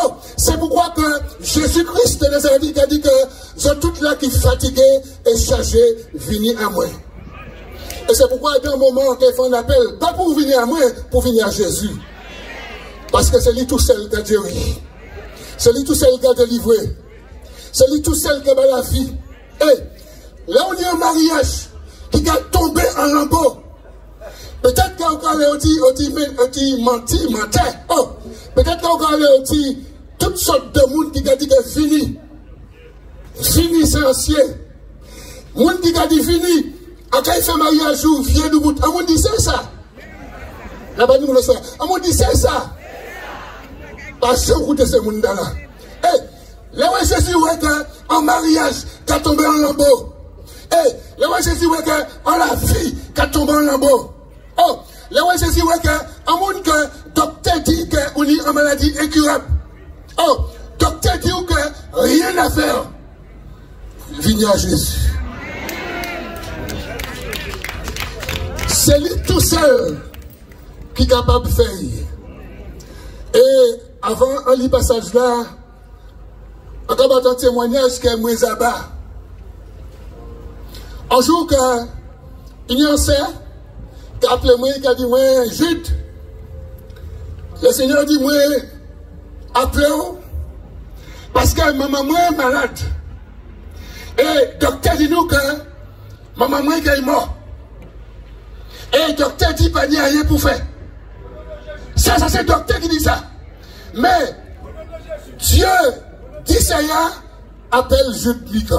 Oh, c'est pourquoi que Jésus-Christ de Nazareth a dit que vous toutes là qui fatigués et chargés, venez à moi. Et c'est pourquoi dans un moment qu'il fait un appel, pas pour venir à moi, pour venir à Jésus. Parce que c'est lui tout seul qui a guéri. C'est lui tout seul qui a délivré. C'est lui tout seul qui a la vie. Et là, on est un mariage qui a tombé en lambeaux. Peut-être qu'on a dit menti. Oh, peut-être qu'on a dit toutes sortes de monde qui a dit que fini. Fini, c'est ancien. Monde qui a dit fini. Quand il fait mariage, il vient de bout. On dit c'est ça. Là-bas, nous le savons. On dit c'est ça. Parce que vous êtes ce monde-là. Eh, là où Jésus est en mariage, qui a tombé en lambeau. Eh, là où Jésus est en la vie, qui a tombé en lambeau. Oh, là où Jésus est en monde que docteur dit qu'on est en maladie incurable. Oh, docteur dit que rien à faire. Venez à Jésus. C'est lui tout seul qui est capable de faire. Et avant, on lit passage là, on a un témoignage que moi là-bas. Un jour, il y a un sœur qui a appelé moi, qui a dit, moi, Jude, le Seigneur dit, moi, appelez-vous, parce que maman moi est malade. Et le docteur dit nous que maman moi est morte. Et le docteur dit pas ni rien pour faire. Ça c'est le docteur qui dit ça. Mais Dieu dit ça, appelle Jude Mika.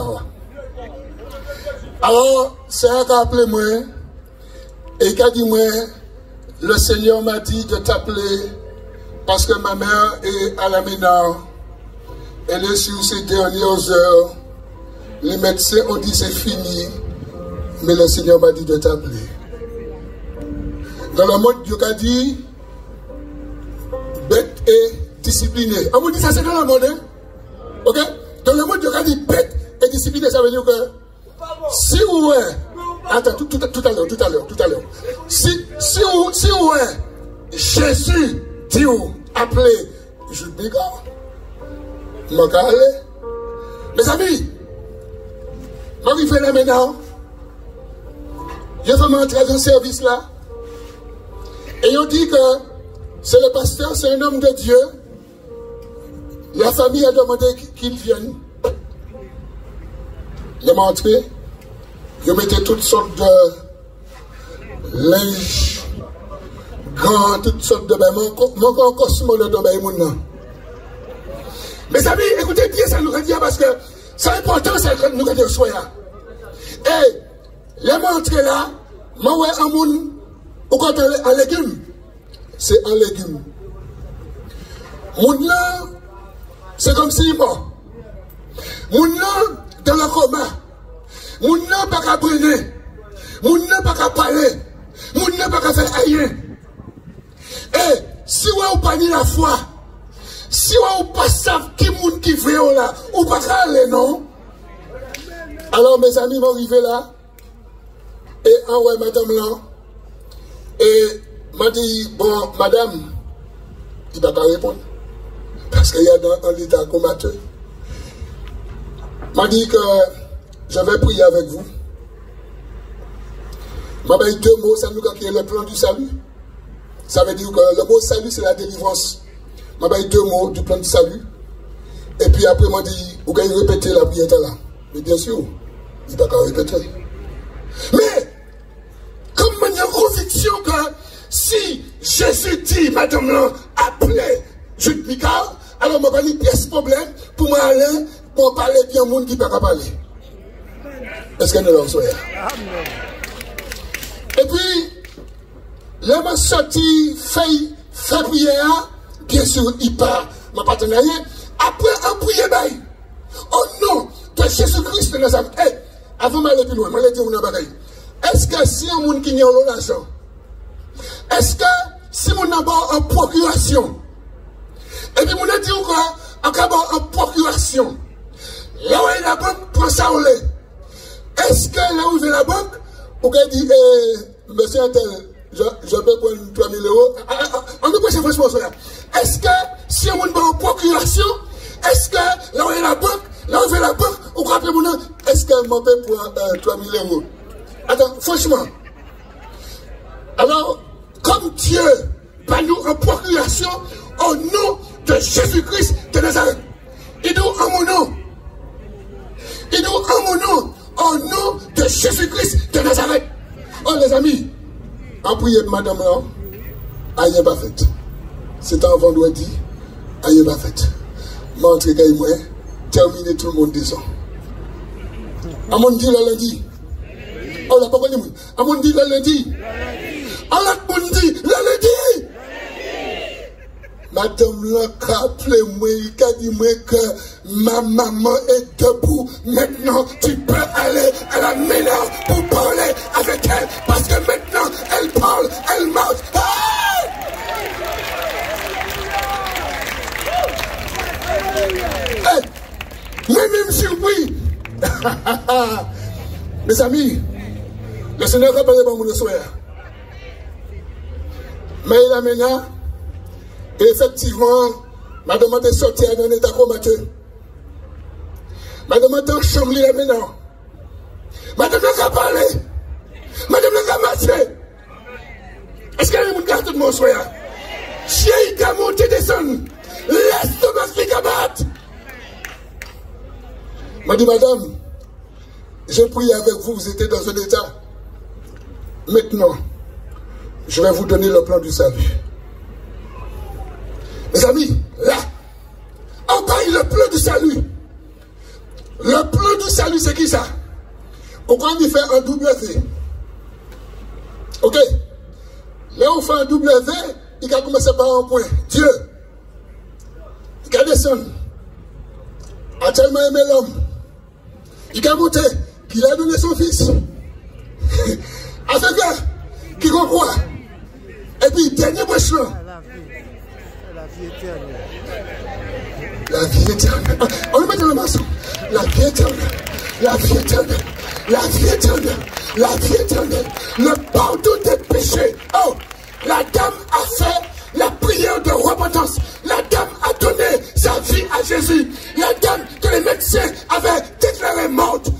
Alors, c'est un qui a appelé moi et qui a dit moi, le Seigneur m'a dit de t'appeler parce que ma mère est à la maison. Elle est sur ses dernières heures. Les médecins ont dit c'est fini. Mais le Seigneur m'a dit de t'appeler. Dans le monde, Dieu a dit bête et discipliné. On vous dit ça, c'est dans le monde, hein? Ok? Dans le monde, Dieu a dit bête et discipliné. Ça veut dire que si vous êtes. Attends, tout à l'heure. Si vous êtes Jésus, dit vous appelez Jude Mika, mes amis, je vais là maintenant. Je vais m'entrer dans ce service là. Et on dit que c'est le pasteur, c'est un homme de Dieu. La famille a demandé qu'il vienne. Je vais m'entrer. Je mettais toutes sortes de linge, gants, toutes sortes de bains. Mon costume de bain. Mes amis, écoutez bien ça nous dire parce que c'est important, c'est que nous dire soya. Et les montres là, moi un monde, ou quand un légume, c'est un légume. Monde là, c'est comme s'il est mort. Monde là, dans le coma. Monde là, pas qu'à brûler. Monde là, pas qu'à parler. Monde là, pas qu'à faire rien. Et si vous n'avez pas la foi, si vous n'avez pas savent qui monde qui fait là, ou pas qu'à aller, non? Alors mes amis vont arriver là. Et en ouais, madame là. Et m'a dit, bon, madame, il ne va pas répondre. Parce qu'il y a dans un état comateux. M'a dit que je vais prier avec vous. M'a dit deux mots, ça nous dit le plan du salut. Ça veut dire que le mot salut, c'est la délivrance. M'a dit deux mots du plan du salut. Et puis après, m'a dit, vous allez répéter la prière là. Mais bien sûr, il ne va pas répéter. Mais, comme il y a une conviction que si Jésus dit, madame là, appelez Jude Mika, Alors, je vais pas pièce problème pour moi aller pour parler bien au monde qui ne peut pas parler. Est-ce que nous l'avons souhaité? Et puis, là, je suis sorti, fait prière, bien sûr, il part, ma partenariat, après un prière, au nom de Jésus-Christ de Nazareth. Hey, avant d'aller plus loin, je vais dire une bagaille. Est-ce que si un monde qui a l'argent, est-ce que si on a en procuration, et puis on a dit encore, en procuration, là où est la banque, prend ça au lait. Est-ce que là où est la banque, on a dit, monsieur Antel, je peux prendre 3 000 euros. On ne peut pas franchement ça. Est-ce que si on a en procuration, est-ce que là où est la banque, là où est la banque, on rappelle mon nom, est-ce qu'elle m'a payé pour 3 000 euros? Attends, franchement. Alors, comme Dieu va nous en procuration au nom de Jésus-Christ de Nazareth, il nous en mon nom. Il nous en mon nom, au nom de Jésus-Christ de Nazareth. Oh les amis, en prière de madame là, aïe pas fait. C'était un vendredi, aïe pas fait. Montre que moi, terminer tout le monde disant. À mon dit le lundi. Oh là, pas connu. À mon dit le lundi. À la mon dit le lundi. Madame là, a appelé moi, il a dit moi que ma maman est debout. Maintenant, tu peux aller à la ménage pour parler avec elle. Parce que maintenant, elle parle, elle marche. Hey! Même surpris. Mes amis, le Seigneur va parler pour mon soir. Mais il a maintenant. Et effectivement, madame est sortie dans un état comateux. Madame est en chambre là maintenant. Madame n'a pas parlé. Madame n'a pas marché. Est-ce qu'il y a un monde tout le monde soit là? Chien, il a monté, descendre. Laisse ton masque à battre. M'a dit, madame, j'ai prié avec vous, vous étiez dans un état. Maintenant, je vais vous donner le plan du salut. Mes amis, là, on parle le plan du salut. Le plan du salut, c'est qui ça? Pourquoi on y fait un W? Ok? Là, on fait un W, il a commencé par un point. Dieu, il a descendu, a tellement aimé l'homme, il a monté, qu'il a donné son fils. Avec un qui croit. Et puis, dernier question. La vie éternelle. On le met dans le maçon. La vie éternelle. La vie éternelle. La vie éternelle. La vie éternelle. Le pardon des péchés. Oh, la dame a fait la prière de repentance. La dame a donné sa vie à Jésus. La dame que les médecins avaient déclarée morte.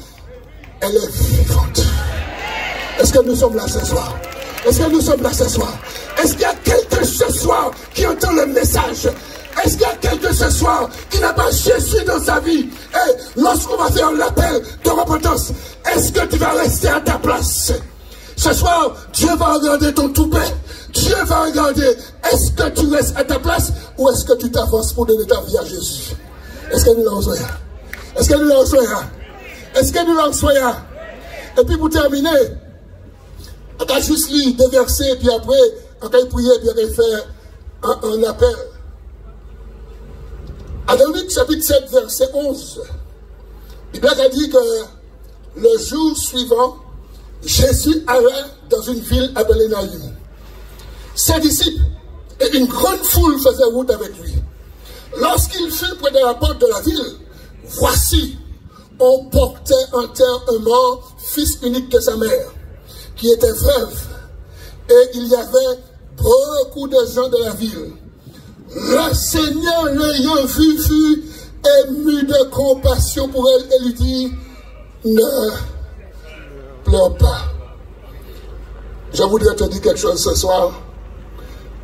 Elle est vivante. Est-ce que nous sommes là ce soir? Est-ce que nous sommes là ce soir? Est-ce qu'il y a quelqu'un ce soir qui entend le message? Est-ce qu'il y a quelqu'un ce soir qui n'a pas Jésus dans sa vie? Et lorsqu'on va faire l'appel de repentance, est-ce que tu vas rester à ta place? Ce soir, Dieu va regarder ton toupet. Dieu va regarder, est-ce que tu restes à ta place ou est-ce que tu t'avances pour donner ta vie à Jésus? Est-ce que nous l'en soyons? Est-ce que nous l'en soyons? Est-ce que nous l'en soyons? Et puis pour terminer, on a juste lu des versets, puis après, on a prié, puis on a fait un appel. À dans Luc chapitre 7, verset 11, la Bible a dit que le jour suivant, Jésus allait dans une ville appelée Naïm. Ses disciples et une grande foule faisaient route avec lui. Lorsqu'il fut près de la porte de la ville, voici, on portait en terre un mort, fils unique de sa mère, qui était veuve. Et il y avait beaucoup de gens de la ville. Le Seigneur, l'ayant vu, fut ému de compassion pour elle et lui dit, ne pleure pas. Je voudrais te dire quelque chose ce soir.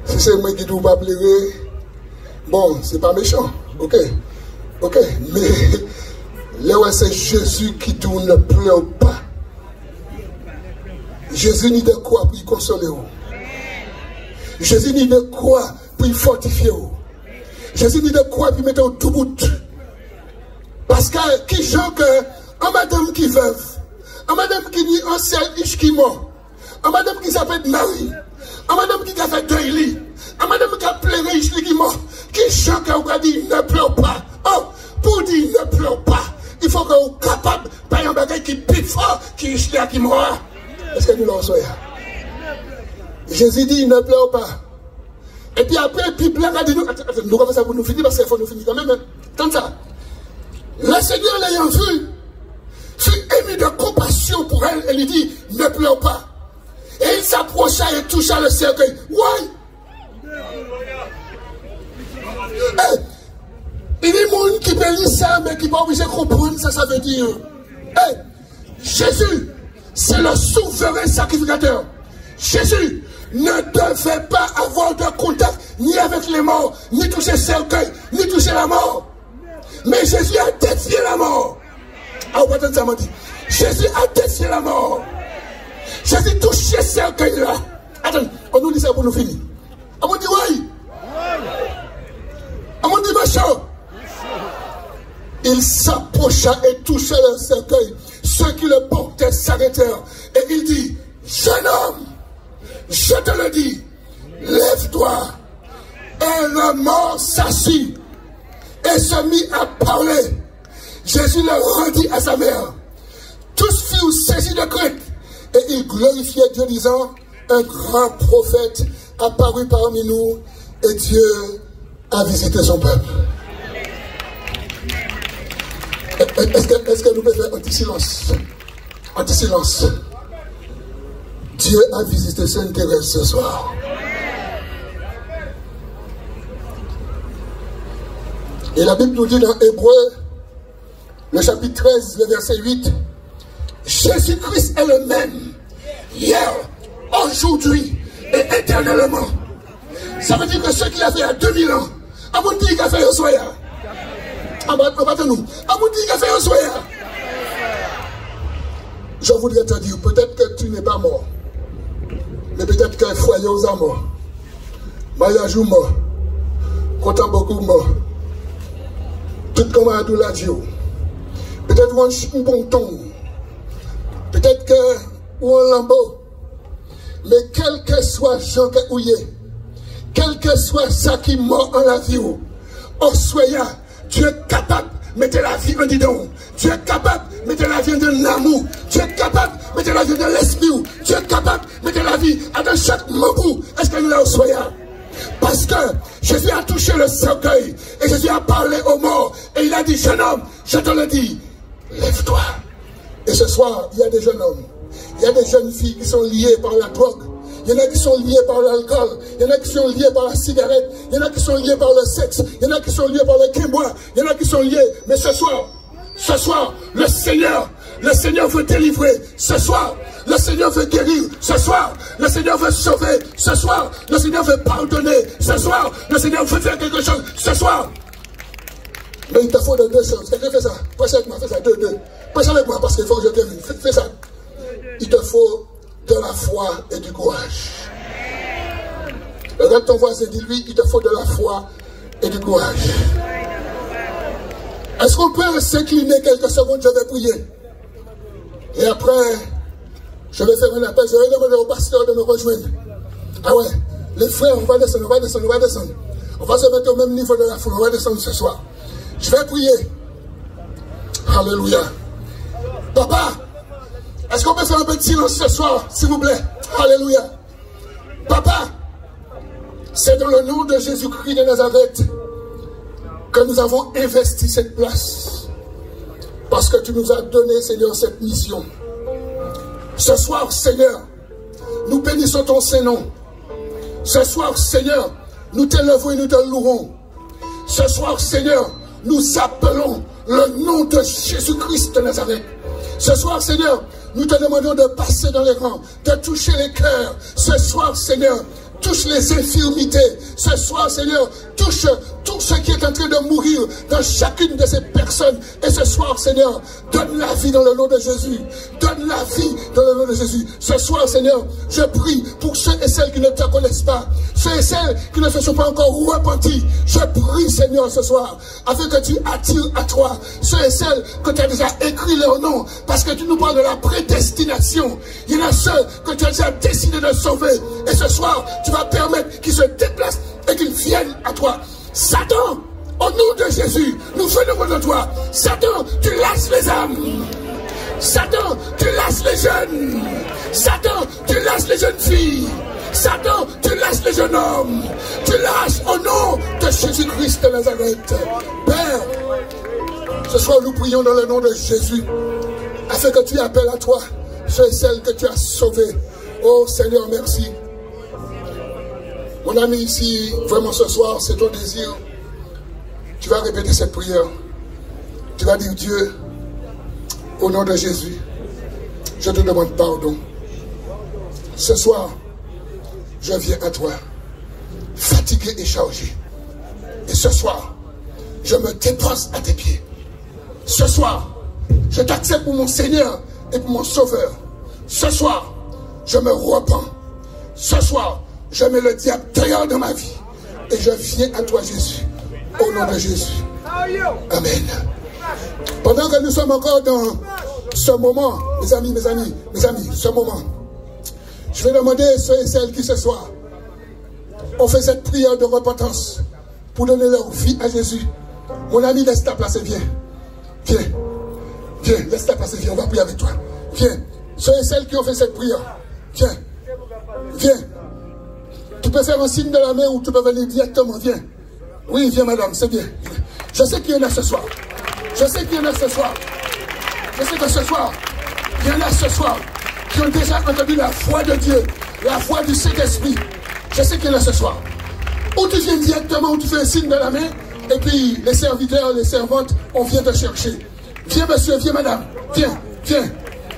Si c'est moi qui ne dois pas pleurer, bon, c'est pas méchant, ok, mais là c'est Jésus qui dit ne pleure pas. Jésus n'y de quoi pour y consoler. Jésus n'y de quoi pour y fortifier. Jésus dit de quoi puis mettez au tout bout. Parce que qui joue que un madame qui veuve, un madame qui dit un seul ish qui mort, un madame qui s'appelle Marie, un madame qui a fait deuil, un madame qui a pleuré ish qui mort, qui joue que vous dit ne pleure pas. Oh, pour dire ne pleure pas, il faut que vous soyez capable de faire un bagage qui pique fort, qui ish qui mort. Est-ce que nous l'en soyons? Jésus dit ne pleure pas. Et puis après, puis Bible a dit nous allons faire ça pour nous finir parce qu'il faut nous finir quand même. Comme ça. Le Seigneur l'ayant vu, fut ému de compassion pour elle et lui dit, ne pleure pas. Et il s'approcha et toucha le cercueil. Ouais. Il y a des gens qui peut lire ça, mais qui ne pas obligé de comprendre ça, ça veut dire. Jésus, c'est le souverain sacrificateur. Jésus ne devait pas avoir de contact ni avec les morts, ni toucher le cercueil, ni toucher la mort. Mais Jésus a défié la mort. Ah, vous entendez ça, m'a dit. Jésus a défié la mort. Jésus touché ce cercueil-là. Attends, on nous dit ça pour nous finir. On m'a dit oui. On m'a dit machin. Il s'approcha et toucha le cercueil. Ceux qui le portaient s'arrêtèrent. Et il dit, jeune homme, je te le dis, lève-toi. Et le mort s'assit et se mit à parler. Jésus le rendit à sa mère. Tous furent saisis de crainte et ils glorifiaient Dieu disant, un grand prophète apparut parmi nous et Dieu a visité son peuple. Est-ce que nous pouvons faire anti-silence? Anti-silence. Dieu a visité Sainte-Thérèse ce soir. Et la Bible nous dit dans Hébreux, le chapitre 13, le verset 8, Jésus-Christ est le même, hier, aujourd'hui et éternellement. Ça veut dire que ce qu'il a fait il y a 2000 ans, à mon dit qu'il a fait au soya. À mon dit qu'il a fait au soya. Je voudrais te dire, peut-être que tu n'es pas mort, mais peut-être que foyer aux morts, mariage ou mort, content beaucoup mort. Tout comme à Douladio. Peut-être un bon ton. Peut-être que ou un lambeau. Mais quel que soit Jean Ouye, quel que soit ça qui mort en la vie, au soya, Dieu est capable de mettre la vie en didon. Dieu est capable de mettre la vie en l'amour. Dieu est capable de mettre la vie dans l'esprit. Dieu est capable de mettre la vie dans chaque mot. Est-ce que nous l'avons au soya? Parce que Jésus a touché le cercueil et Jésus a parlé aux morts et il a dit, jeune homme, je te le dis, lève-toi. Et ce soir, il y a des jeunes hommes, il y a des jeunes filles qui sont liées par la drogue, il y en a qui sont liés par l'alcool, il y en a qui sont liés par la cigarette, il y en a qui sont liés par le sexe, il y en a qui sont liés par le quimbois, il y en a qui sont liés. Mais ce soir, le Seigneur veut délivrer. Ce soir, le Seigneur veut guérir. Ce soir, le Seigneur veut sauver. Ce soir, le Seigneur veut pardonner. Ce soir, le Seigneur veut faire quelque chose. Ce soir. Mais il te faut de deux choses. Quelqu'un fait ça. Prêche avec moi. Fais ça. Deux. Prêche avec moi parce qu'il faut que je termine. Fais ça. Il te faut de la foi et du courage. Regarde ton voisin, dis-lui, il te faut de la foi et du courage. Est-ce qu'on peut s'incliner quelques secondes? Je vais prier. Et après, je vais faire un appel. Je vais demander au pasteur de me rejoindre. Ah ouais, les frères, on va descendre. On va se mettre au même niveau de la foi. On va descendre ce soir. Je vais prier. Alléluia. Papa, est-ce qu'on peut faire un peu de silence ce soir, s'il vous plaît? Alléluia. Papa, c'est dans le nom de Jésus-Christ de Nazareth que nous avons investi cette place. Parce que tu nous as donné, Seigneur, cette mission. Ce soir, Seigneur, nous bénissons ton Saint-Nom. Ce soir, Seigneur, nous t'élevons et nous te louons. Ce soir, Seigneur, nous appelons le nom de Jésus-Christ de Nazareth. Ce soir, Seigneur, nous te demandons de passer dans les rangs, de toucher les cœurs. Ce soir, Seigneur, touche les infirmités. Ce soir, Seigneur, touche tout ce qui est en train de mourir dans chacune de ces personnes. Et ce soir, Seigneur, donne la vie dans le nom de Jésus. Donne la vie dans le nom de Jésus. Ce soir, Seigneur, je prie pour ceux et celles qui ne te connaissent pas, ceux et celles qui ne se sont pas encore repentis. Je prie, Seigneur, ce soir, afin que tu attires à toi ceux et celles que tu as déjà écrit leur nom, parce que tu nous parles de la prédestination. Il y en a ceux que tu as déjà décidé de sauver. Et ce soir, tu vas permettre qu'ils se déplacent et qu'ils viennent à toi. Satan, au nom de Jésus, nous venons de toi. Satan, tu lasses les âmes. Satan, tu lasses les jeunes. Satan, tu lasses les jeunes filles. Satan, tu lasses les jeunes hommes. Tu lâches au nom de Jésus-Christ de Nazareth. Père, ce soir nous prions dans le nom de Jésus, afin que tu appelles à toi ceux et celles que tu as sauvés. Oh Seigneur, merci. Mon ami, si vraiment ce soir c'est ton désir, tu vas répéter cette prière. Tu vas dire: Dieu, au nom de Jésus, je te demande pardon. Ce soir, je viens à toi, fatigué et chargé. Et ce soir, je me dépose à tes pieds. Ce soir, je t'accepte pour mon Seigneur et pour mon Sauveur. Ce soir, je me repens. Ce soir, je mets le diable dehors de ma vie. Et je viens à toi, Jésus. Au nom de Jésus. Amen. Pendant que nous sommes encore dans ce moment, mes amis, ce moment, je vais demander à ceux et celles qui ce soir ont fait cette prière de repentance pour donner leur vie à Jésus. Mon ami, laisse ta place et viens. Viens. Viens, laisse ta place et viens. On va prier avec toi. Viens. Ceux et celles qui ont fait cette prière, viens. Viens. Tu peux faire un signe de la main ou tu peux venir directement. Viens. Oui, viens, madame, c'est bien. Je sais qu'il y en a ce soir. Je sais qu'il y en a ce soir. Je sais que ce soir, il y en a ce soir qui ont déjà entendu la voix de Dieu, la voix du Saint-Esprit. Je sais qu'il y en a ce soir. Ou tu viens directement, ou tu fais un signe de la main, et puis les serviteurs, les servantes, on vient te chercher. Viens, monsieur, viens, madame. Viens, viens.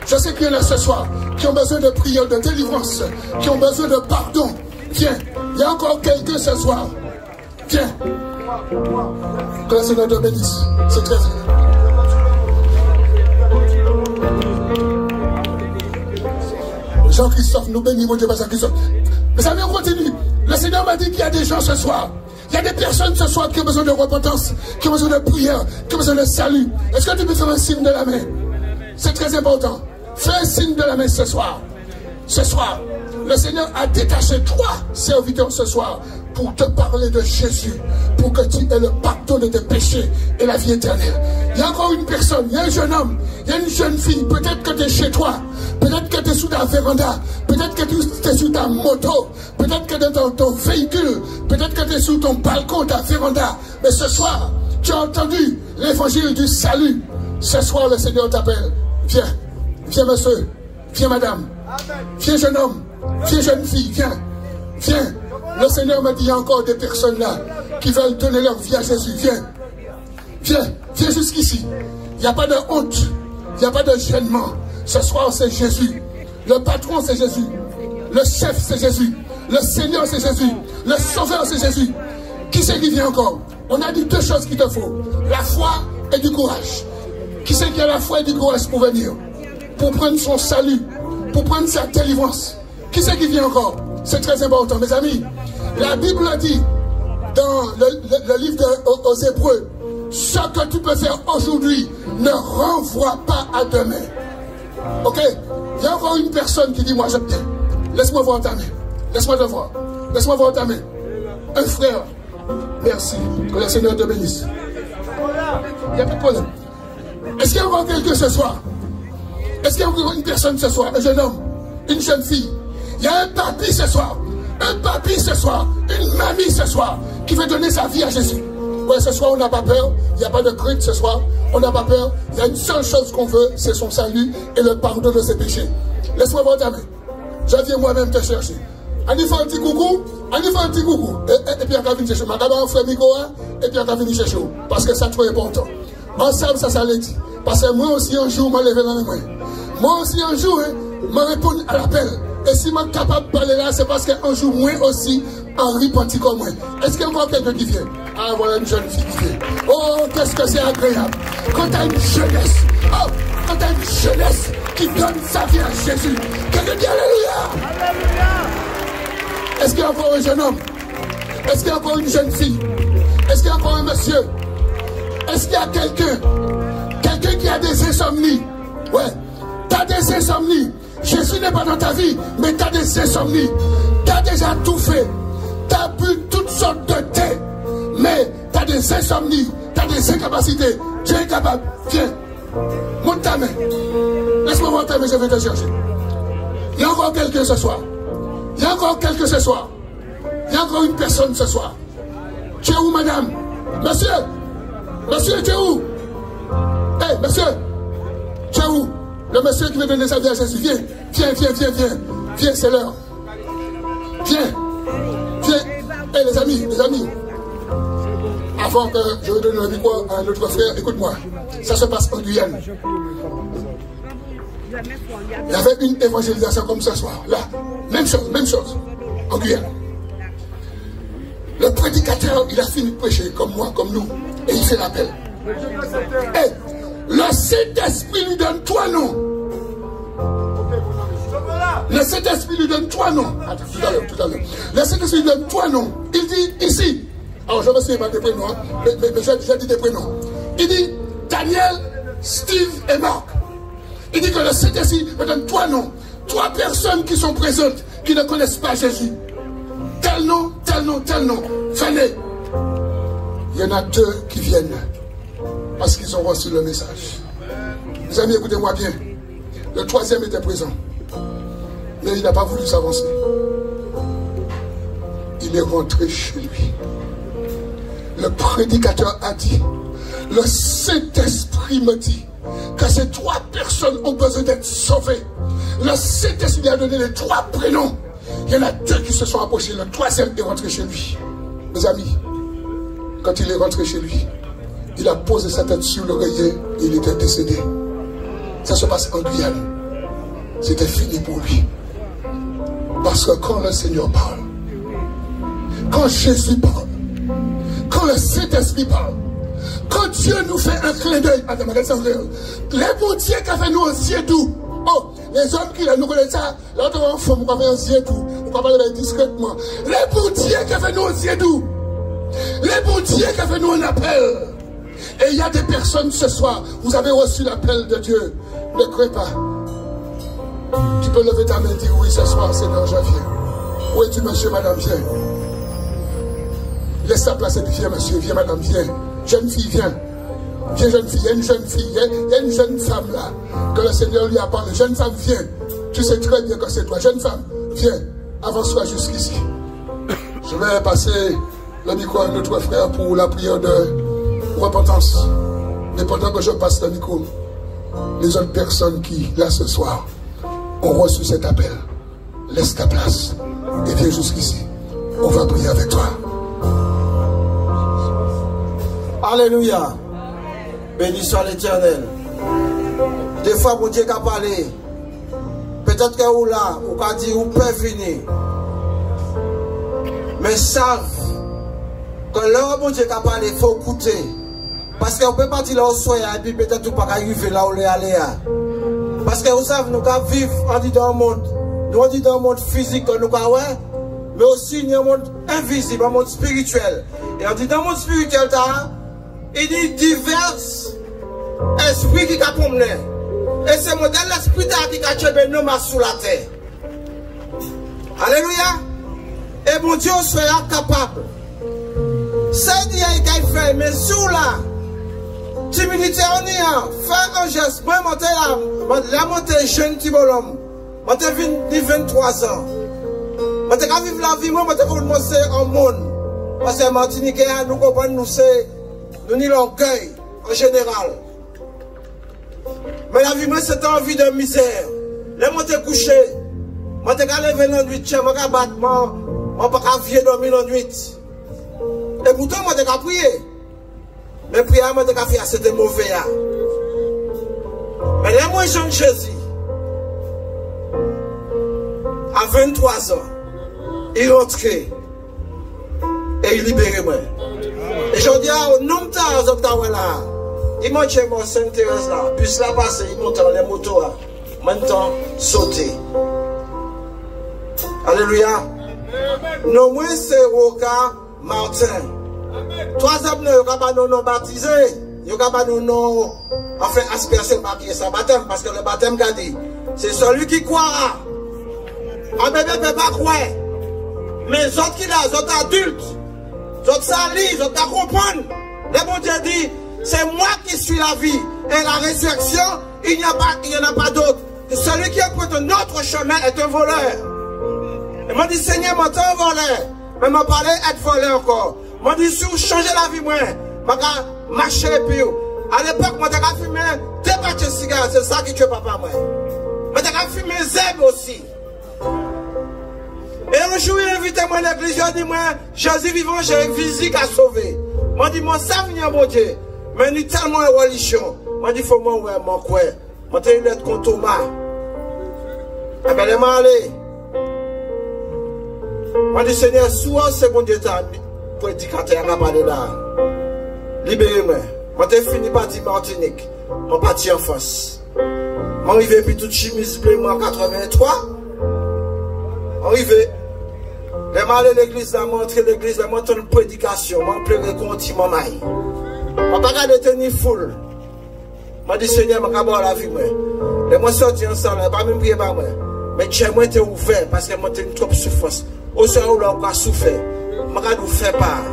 Je sais qu'il y en a ce soir qui ont besoin de prière, de délivrance, qui ont besoin de pardon. Viens. Il y a encore quelqu'un ce soir. Viens. Que le Seigneur te bénisse. C'est très bien. Jean-Christophe, nous bénissons, mon Dieu, par Jean-Christophe. Mais amis, on continue. Le Seigneur m'a dit qu'il y a des gens ce soir. Il y a des personnes ce soir qui ont besoin de repentance, qui ont besoin de prière, qui ont besoin de salut. Est-ce que tu peux faire un signe de la main? C'est très important. Fais un signe de la main ce soir. Ce soir, le Seigneur a détaché 3 serviteurs ce soir pour te parler de Jésus, pour que tu aies le pardon de tes péchés et la vie éternelle. Il y a encore une personne, il y a un jeune homme, il y a une jeune fille, peut-être que tu es chez toi, peut-être que tu es sous ta véranda, peut-être que tu es sous ta moto, peut-être que tu es dans ton véhicule, peut-être que tu es sous ton balcon, ta véranda, mais ce soir, tu as entendu l'évangile du salut. Ce soir, le Seigneur t'appelle. Viens, viens monsieur, viens madame, viens jeune homme, viens jeune fille, viens, viens. Le Seigneur m'a dit, il y a encore des personnes là qui veulent donner leur vie à Jésus. Viens, viens, viens jusqu'ici. Il n'y a pas de honte, il n'y a pas de gênement. Ce soir, c'est Jésus. Le patron, c'est Jésus. Le chef, c'est Jésus. Le Seigneur, c'est Jésus. Le Sauveur, c'est Jésus. Qui c'est qui vient encore? On a dit 2 choses qu'il te faut. La foi et du courage. Qui c'est qui a la foi et du courage pour venir? Pour prendre son salut, pour prendre sa délivrance. Qui c'est qui vient encore? C'est très important, mes amis. La Bible dit dans le livre aux Hébreux, ce que tu peux faire aujourd'hui ne renvoie pas à demain. Ok? Il y a encore une personne qui dit, moi j'aime bien. Laisse-moi voir ta main. Laisse-moi te voir. Laisse-moi voir ta main. Un frère. Merci. Que le Seigneur te bénisse. Il n'y a pas de problème. Est-ce qu'il y a encore quelqu'un ce soir? Est-ce qu'il y a encore une personne ce soir? Un jeune homme? Une jeune fille? Il y a un papy ce soir. Un papy ce soir. Une mamie ce soir. Qui veut donner sa vie à Jésus. Ouais, ce soir on n'a pas peur. Il n'y a pas de crainte ce soir. On n'a pas peur. Il y a une seule chose qu'on veut. C'est son salut et le pardon de ses péchés. Laisse-moi voir ta main. Je viens moi-même te chercher. On y fait un petit coucou. On y fait un petit coucou. Et puis on va venir chercher. Ma gamin frère Mikoa. Et puis on va venir chercher. Parce que ça trop important. Ensemble ça l'est dit. Parce que moi aussi un jour, je me lever dans les mains. Moi aussi un jour, je réponds à l'appel. Et si je suis capable de parler là, c'est parce qu'un jour, moi aussi, Henri Panti comme moi. Est-ce qu'il y a encore quelqu'un qui vient? Ah, voilà une jeune fille qui vient. Oh, qu'est-ce que c'est agréable. Quand tu as une jeunesse, oh, quand tu as une jeunesse qui donne sa vie à Jésus. Quelqu'un dit Alléluia. Alléluia. Est-ce qu'il y a encore un jeune homme? Est-ce qu'il y a encore une jeune fille? Est-ce qu'il y a encore un monsieur? Est-ce qu'il y a quelqu'un qui a des insomnies? Ouais, tu as des insomnies. Jésus n'est pas dans ta vie, mais tu as des insomnies. Tu as déjà tout fait. Tu as bu toutes sortes de thé, mais tu as des insomnies, tu as des incapacités. Dieu est capable. Viens, monte ta main. Laisse-moi voir ta main, je vais te chercher. Il y a encore quelqu'un ce soir. Il y a encore quelqu'un ce soir. Il y a encore une personne ce soir. Tu es où, madame? Monsieur? Monsieur, tu es où? Hé, hey, monsieur? Tu es où? Le monsieur qui veut donner sa vie à Jésus. Viens, viens, viens, viens, viens. Viens, c'est l'heure. Viens. Viens. Hé, hey, les amis. Avant que je vous donne le micro à notre frère, écoute-moi. Ça se passe en Guyane. Il y avait une évangélisation comme ce soir. Là, même chose. En Guyane. Le prédicateur, il a fini de prêcher comme moi, comme nous. Et il fait l'appel. Hey, le Saint-Esprit lui donne 3 noms. Le Saint-Esprit lui donne 3 noms. Attends, tout à l'heure. Le Saint-Esprit lui donne 3 noms. Il dit ici. Alors je ne me souviens pas des prénoms, hein, mais j'ai dit des prénoms. Il dit Daniel, Steve et Marc. Il dit que le Saint-Esprit me donne 3 noms. 3 personnes qui sont présentes, qui ne connaissent pas Jésus. Tel nom, tel nom, tel nom. Venez. Il y en a 2 qui viennent parce qu'ils ont reçu le message. Mes amis, écoutez-moi bien. Le 3e était présent. Mais il n'a pas voulu s'avancer. Il est rentré chez lui. Le prédicateur a dit, le Saint-Esprit me dit que ces 3 personnes ont besoin d'être sauvées. Le Saint-Esprit lui a donné les 3 prénoms. Il y en a 2 qui se sont approchés. Le 3e est rentré chez lui. Mes amis, quand il est rentré chez lui, il a posé sa tête sur l'oreiller et il était décédé. Ça se passe en Guyane. C'était fini pour lui. Parce que quand le Seigneur parle, quand Jésus parle, quand le Saint-Esprit parle, quand Dieu nous fait un clin d'œil, les bons dieux qui ont fait nous un yeux doux. Oh, les hommes qui nous connaissent ça, l'autre enfant, vous avez un yeux doux, vous parlez discrètement. Les bons dieux qui ont fait nous un yeux doux. Les bons dieux qui ont fait nous un appel. Et il y a des personnes ce soir, vous avez reçu l'appel de Dieu. Ne crée pas. Tu peux lever ta main et dire oui ce soir, Seigneur, je viens. Où es-tu, monsieur, madame, viens. Laisse ta place et puis viens, monsieur, viens, madame, viens. Jeune fille, viens. Viens, jeune fille. Il y a une jeune fille, il y a une jeune femme là, que le Seigneur lui a parlé. Jeune femme, viens. Tu sais très bien que c'est toi. Jeune femme, viens. Avance-toi jusqu'ici. Je vais passer le micro à notre frère pour la prière de repentance. Mais pendant que je passe le micro, les autres personnes qui, là ce soir, ont reçu cet appel, laisse ta place et viens jusqu'ici. On va prier avec toi. Alléluia. Béni soit l'Éternel. Des fois, mon Dieu qui a parlé, peut-être que vous là, vous avez dit, vous pouvez venir. Mais savent que là, mon Dieu qui a parlé, il faut écouter. Parce qu'on ne peut pas dire là où soyez, et puis peut-être vous ne pouvez pas arriver là où vous allez. Parce que vous savez, nous vivons dans un monde, nous dit dans un monde physique, nous mais aussi dans un monde invisible, un monde spirituel. Et on dit dans le monde spirituel, il dit divers esprits qui ont promené. Et c'est modèle l'esprit qui a tué nos mains sous la terre. Alléluia. Et mon Dieu soit capable. C'est dit qu'il fait, mais sous la timidité, on y a fait un geste. Moi, la montée jeune petit bonhomme. Moi, j'ai 23 ans. Moi, j'ai vivre la vie, moi, j'ai commencé en monde. Parce que Martinique, nous comprenons, nous c'est. Nous n'y l'orgueil en général. Mais la vie, moi, c'était une vie de misère. Là, moi, t'ai couché. Moi, t'ai levé la nuit. Moi, t'ai battu. Moi, pas vieux dormir la nuit. Et pourtant, moi, t'ai prié. Mais prière, moi, t'ai fait, c'était mauvais. Mais là, moi, Jean Jésus, à 23 ans, il est entré et il libère moi. Et je dis au nom de ta là, il m'a dit mon Sainte-Thérèse là, puis cela passe, il monte dans les motos là, maintenant sauter. Alléluia. Non, moi c'est Roca Martin. 3 hommes ne sont pas baptisés. Ils ne sont pas enfin asperger marquer ça baptême parce que le baptême qu'a dit c'est celui qui croira. Un bébé ne peut pas croire. Mais les autres qui là, les autres adultes, les autres salis, les autres comprennent. Le bon Dieu dit, c'est moi qui suis la vie et la résurrection, il n'y en a pas d'autre. Celui qui emprunte notre chemin est un voleur. Et m'a dit, Seigneur, moi, t'es un voleur. Mais m'a parlé être voleur encore. M'a dit, si vous changez la vie, moi, m'a marché puis. À l'époque, moi, j'ai fumé 2 paquets de cigares, c'est ça qui tue papa, moi. Mais j'ai fumé zèbre aussi. Et un jour, il invite moi à l'église, il dit, moi, Jésus vivant, j'ai une visite à sauver. Moi, dit, moi, ça vient, mon Dieu. Mais il y a tellement de religion. Moi, dit, il faut moi, ouais, mon quoi. Moi, j'ai une lettre contre Thomas. Eh bien, il m'a allé. Moi, dit, Seigneur, souvent, c'est mon Dieu, prédicateur, à parler là. Libérez-moi. Moi, j'ai fini par dire Martinique. Moi, parti en France. Moi, arrivé, puis tout chemise bleu, moi, en 83. Arrivé. Les mal à l'église, là, montré l'église, là, montré une prédication. Moi, pleuré contre mon maï. Moi, pas qu'à tenir foule. Moi, dit, Seigneur, moi, qu'à boire la vie, moi. Et moi, sorti ensemble, pas même prier par moi. Mais Dieu, moi, t'es ouvert, parce que moi, t'es une trop souffrance. Au sein où là, on a souffert. Moi, qu'à nous faire part.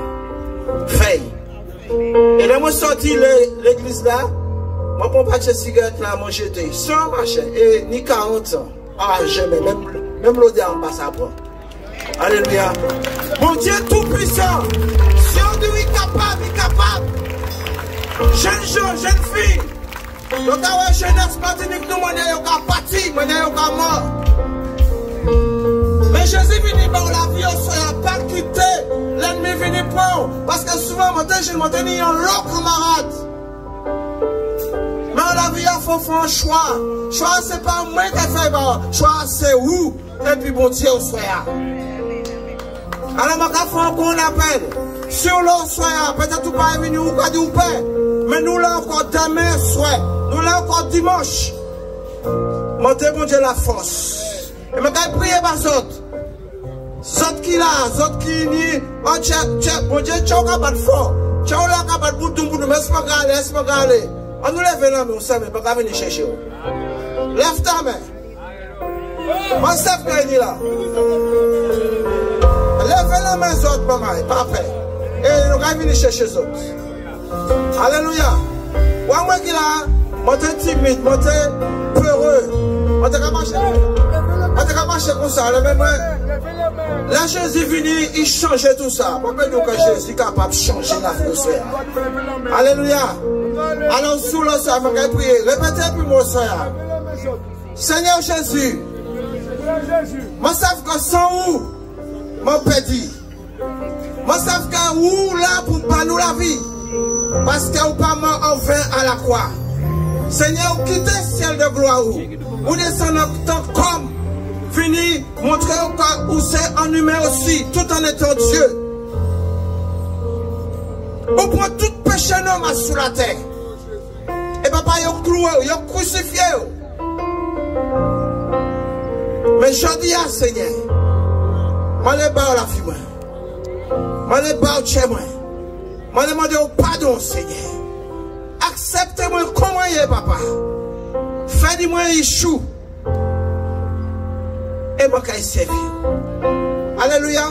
Veille. Et là, moi, sorti l'église, là. Moi, pour pas de cigarette, là, moi, j'étais sans marcher. Et ni 40 ans. Ah, jamais, même l'odeur en passe à boire. Alléluia. Mon Dieu tout-puissant. Si on dit oui, capable, il est capable. Jeunes gens, jeunes filles. Donc, la jeunesse Martinique, nous, on est parti, on est mort. Mais Jésus vient par la vie, on ne pas quitter. L'ennemi vient prendre. Parce que souvent, je m'en tenais un long camarade. Mais la vie, il faut faire un choix. Choix, ce n'est pas moi qui fais le choix, c'est où. Et puis, bon Dieu, on soit. Alors, je vais faire un bon appel. Sur l'eau, soit, peut-être que pas venu ou pas du pain. Mais nous, là, encore demain, soit. Nous, là, encore dimanche. Montez, bon Dieu, la force. Et je vais prier par les autres. Les autres qui là, les autres qui n'y. Bon Dieu, tu as capable de fort. Tu as capable de bouton, mais c'est pas grave, c'est pas grave. On nous lève là, mais on sait, mais on ne peut pas venir chercher. Lève ta main. On sait que là. Lève la main, les autres, maman, pas fait. Et nous allons venir chercher les autres. Alléluia. Ou moi qui là, moi t'es timide, moi t'es peureux. Moi t'es qu'à marcher comme ça. Là, Jésus venu, il changeait tout ça. Pourquoi nous que Jésus est capable de changer la vie. Alléluia. Alors, sous le sang, je vais prier. Répétez puis mon frère. Seigneur Jésus, moi savais que sans où, mon pédit. Moi savais que où là pour pas nous la vie. Parce que vous pas en vain à la croix. Seigneur, vous quittez le ciel de gloire. Vous descendez comme fini, montrer où c'est en humain aussi, tout en étant Dieu. Vous prenez tout péché noir sur la terre. Et papa, vous avez cloué, vous avez crucifié. Mais je dis à Seigneur, je ne vais pas la fille. Je ne vais pas chez moi. Je demande pardon, Seigneur. Acceptez-moi comme je suis, papa. Faites-moi échou. Et moi, je vais servir. Alléluia.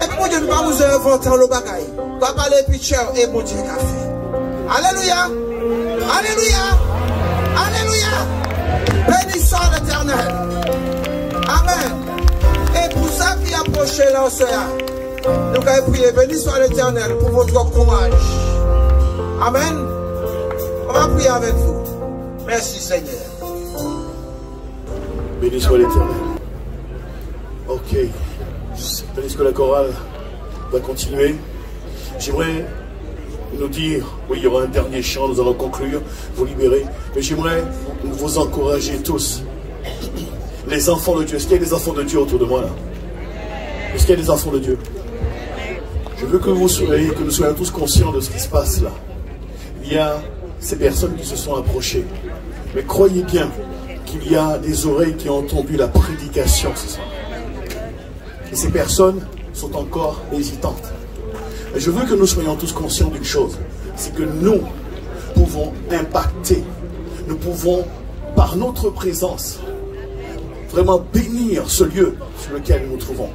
Et puis, mon Dieu, nous allons vous inventer le bagaille. Nous allons parler pitcher et mon Dieu, qu'a fait. Alléluia. Alléluia. Alléluia. Béni soit l'Éternel. Amen. Et pour ça qui approche l'océan, nous allons prier. Béni soit l'Éternel pour votre courage. Amen. On va prier avec vous. Merci Seigneur. Béni soit l'Éternel. Ok. Tandis que la chorale va continuer, j'aimerais nous dire, oui, il y aura un dernier chant, nous allons conclure, vous libérer, mais j'aimerais vous encourager tous. Les enfants de Dieu, est-ce qu'il y a des enfants de Dieu autour de moi là? Est-ce qu'il y a des enfants de Dieu? Je veux que nous soyons tous conscients de ce qui se passe là. Il y a ces personnes qui se sont approchées. Mais croyez bien qu'il y a des oreilles qui ont entendu la prédication ce soir. Et ces personnes sont encore hésitantes. Et je veux que nous soyons tous conscients d'une chose. C'est que nous pouvons impacter. Nous pouvons, par notre présence, vraiment bénir ce lieu sur lequel nous nous trouvons.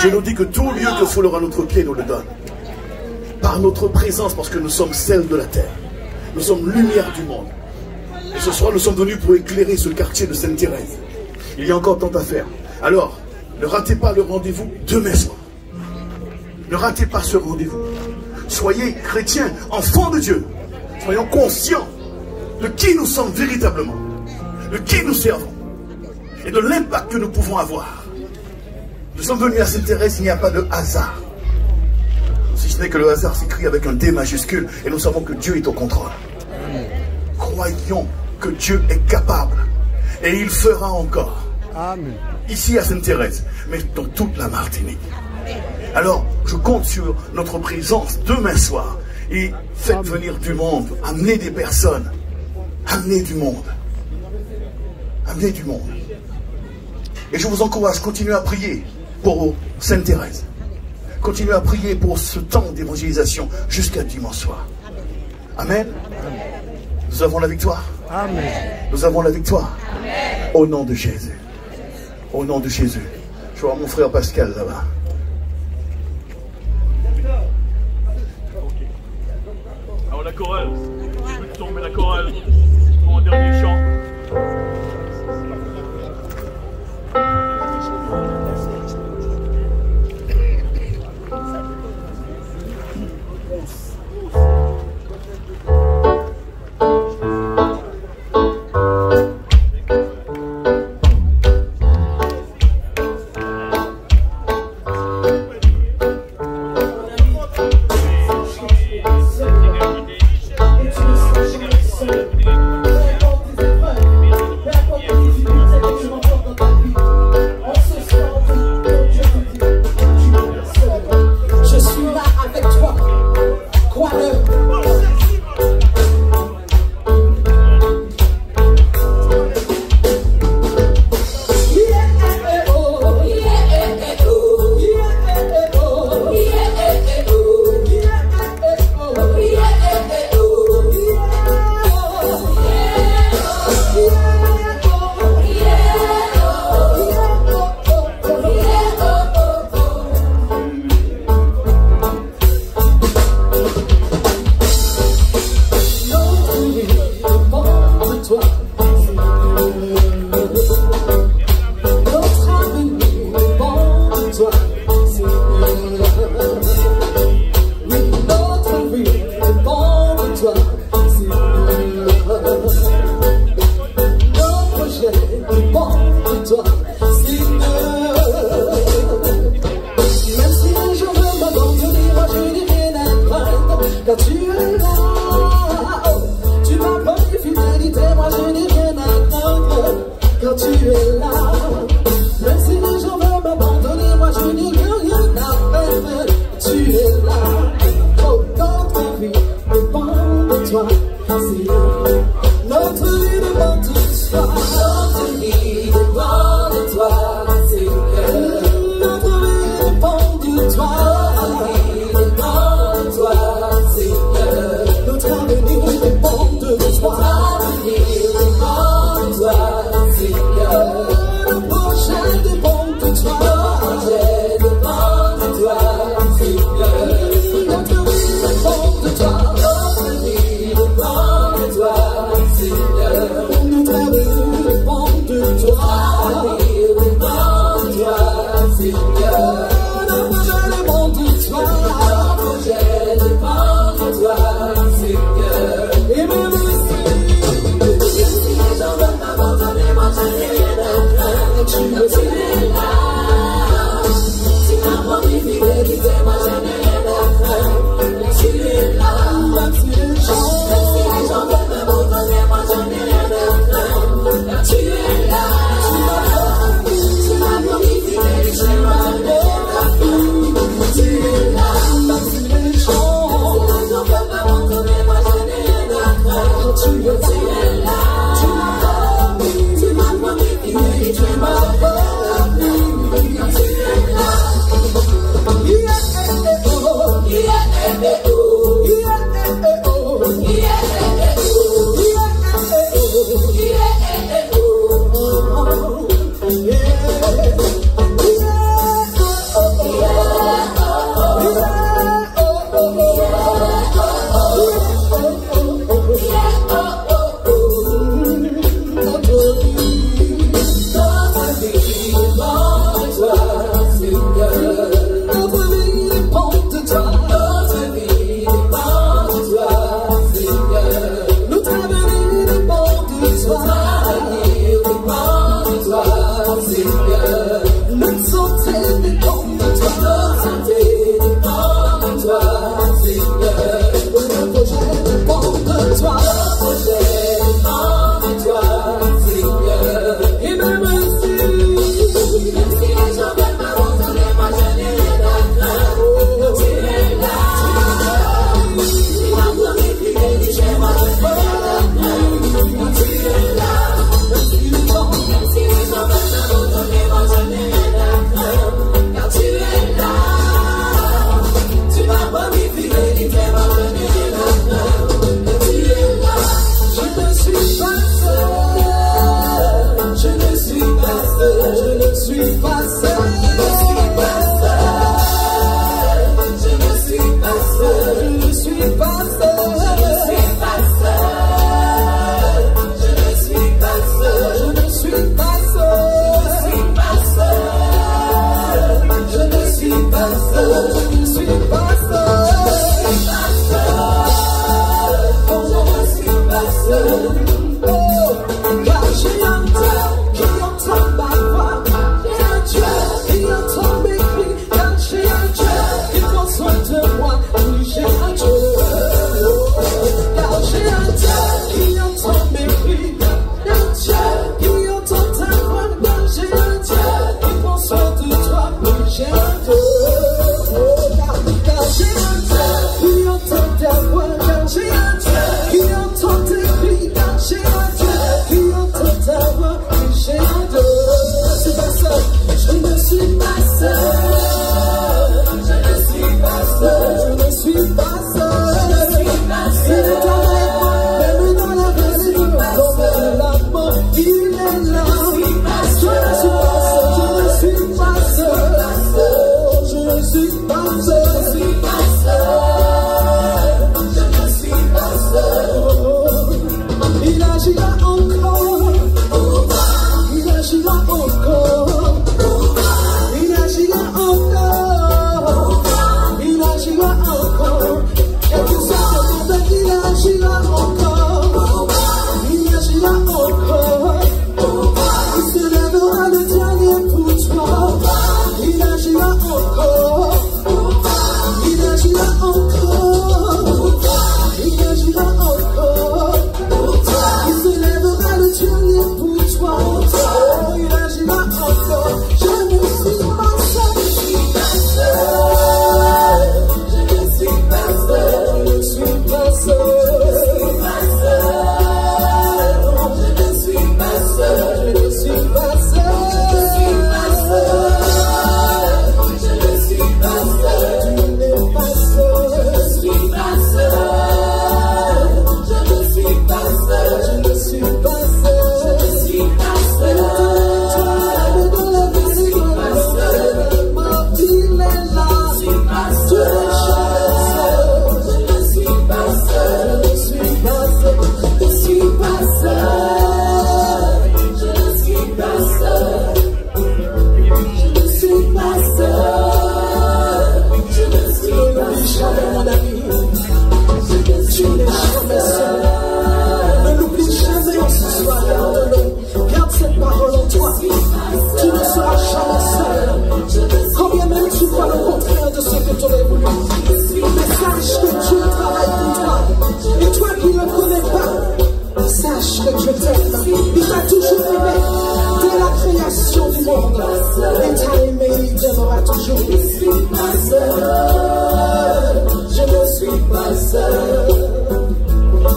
Dieu nous dit que tout lieu que foulera notre pied nous le donne. Par notre présence, parce que nous sommes sel de la terre. Nous sommes lumière du monde. Et ce soir, nous sommes venus pour éclairer ce quartier de Sainte-Thérèse. Il y a encore tant à faire. Alors, ne ratez pas le rendez-vous demain soir. Ne ratez pas ce rendez-vous. Soyez chrétiens, enfants de Dieu. Soyons conscients de qui nous sommes véritablement, de qui nous servons et de l'impact que nous pouvons avoir. Nous sommes venus à Sainte-Thérèse, il n'y a pas de hasard. Si ce n'est que le hasard s'écrit avec un D majuscule et nous savons que Dieu est au contrôle. Croyons que Dieu est capable et il fera encore. Amen. Ici à Sainte-Thérèse, mais dans toute la Martinique. Alors, je compte sur notre présence demain soir et faites venir du monde, amenez des personnes, amenez du monde. Amenez du monde. Et je vous encourage, continuez à prier pour Sainte-Thérèse. Continuez à prier pour ce temps d'évangélisation jusqu'à dimanche soir. Amen. Nous avons la victoire. Amen. Nous avons la victoire. Amen. Au nom de Jésus. Au nom de Jésus. Je vois mon frère Pascal là-bas. Alors la chorale, je peux tomber la chorale pour un dernier chant. Tu es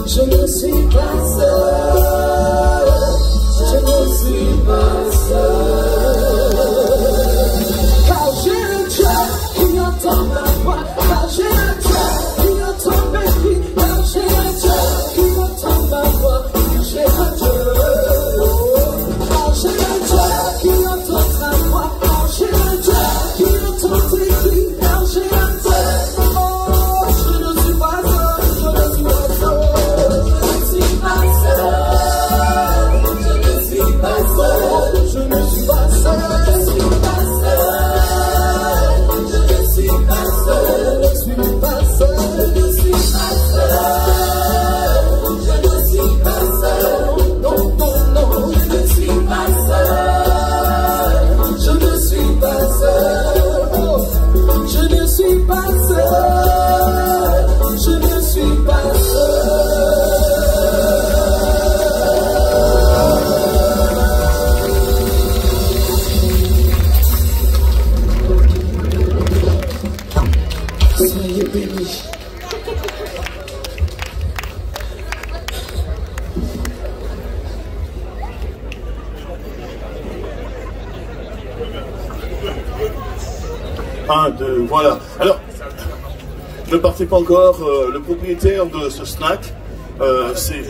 Je ne suis pas seul. Je ne suis pas seul. Car j'ai un Dieu qui entend ma voix. Car j'ai un Dieu qui entend mes cris. Car j'ai un Dieu qui entend ma voix. J'ai un Dieu. Car j'ai un Dieu qui entend ta voix. Car j'ai un Dieu qui entend tes cris. Car j'ai un Dieu. Oh, je ne suis pas seul. Je ne suis pas seul. Je ne suis pas seul. Je ne suis pas seul. Je ne suis pas seul. Je ne suis pas seul. Je ne suis pas seul. Je ne suis pas seul. Je ne suis pas seul. Je ne suis pas seul. Non, non, non. Je ne suis pas seul. Je ne suis pas seul. Oh, je ne suis pas seul. Je ne suis pas seul. Soyez bénis. Un, deux, voilà. Alors, ne partez pas encore. Le propriétaire de ce snack, c'est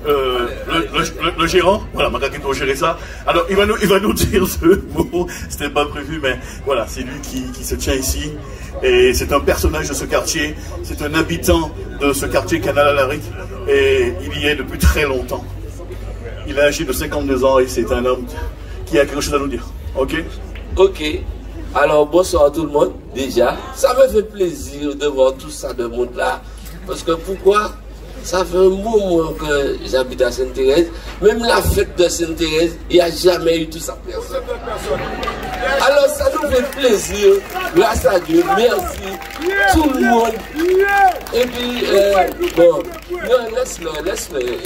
le gérant. Voilà, Magaki pour gérer ça. Alors, il va nous dire ce mot. C'était pas prévu, mais voilà, c'est lui qui se tient ici. Et c'est un personnage de ce quartier. C'est un habitant de ce quartier Canal à Laric. Et il y est depuis très longtemps. Il est âgé de 52 ans et c'est un homme qui a quelque chose à nous dire. Ok? Ok. Alors, bonsoir tout le monde, déjà. Ça me fait plaisir de voir tout ça de monde là. Parce que pourquoi? Ça fait un moment que j'habite à Sainte-Thérèse. Même la fête de Sainte-Thérèse, il n'y a jamais eu tout ça. Personne. Alors, ça nous fait plaisir. Grâce à Dieu, merci. Tout le monde. Et puis, bon, non, laisse-le.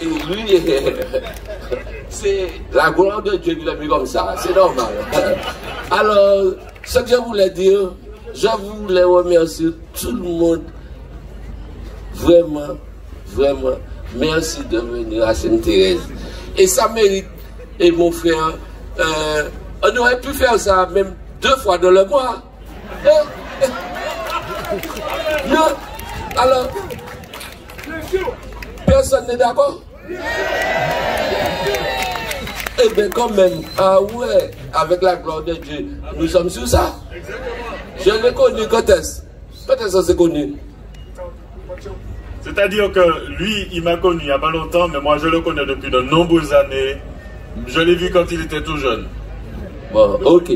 Et lui, c'est la gloire de Dieu qui l'a mis comme ça. C'est normal. Alors, ce que je voulais dire, je voulais remercier tout le monde. Vraiment, vraiment, merci de venir à Sainte-Thérèse. Et ça mérite, et mon frère, on aurait pu faire ça même 2 fois dans le mois. Non, alors, personne n'est d'accord? Eh bien, quand même, ah ouais, avec la gloire de Dieu, nous sommes sur ça. Je l'ai connu quand est-ce? Quand est-ce qu'on s'est connu? C'est-à-dire que lui, il m'a connu il n'y a pas longtemps, mais moi je le connais depuis de nombreuses années. Je l'ai vu quand il était tout jeune. Bon, ok.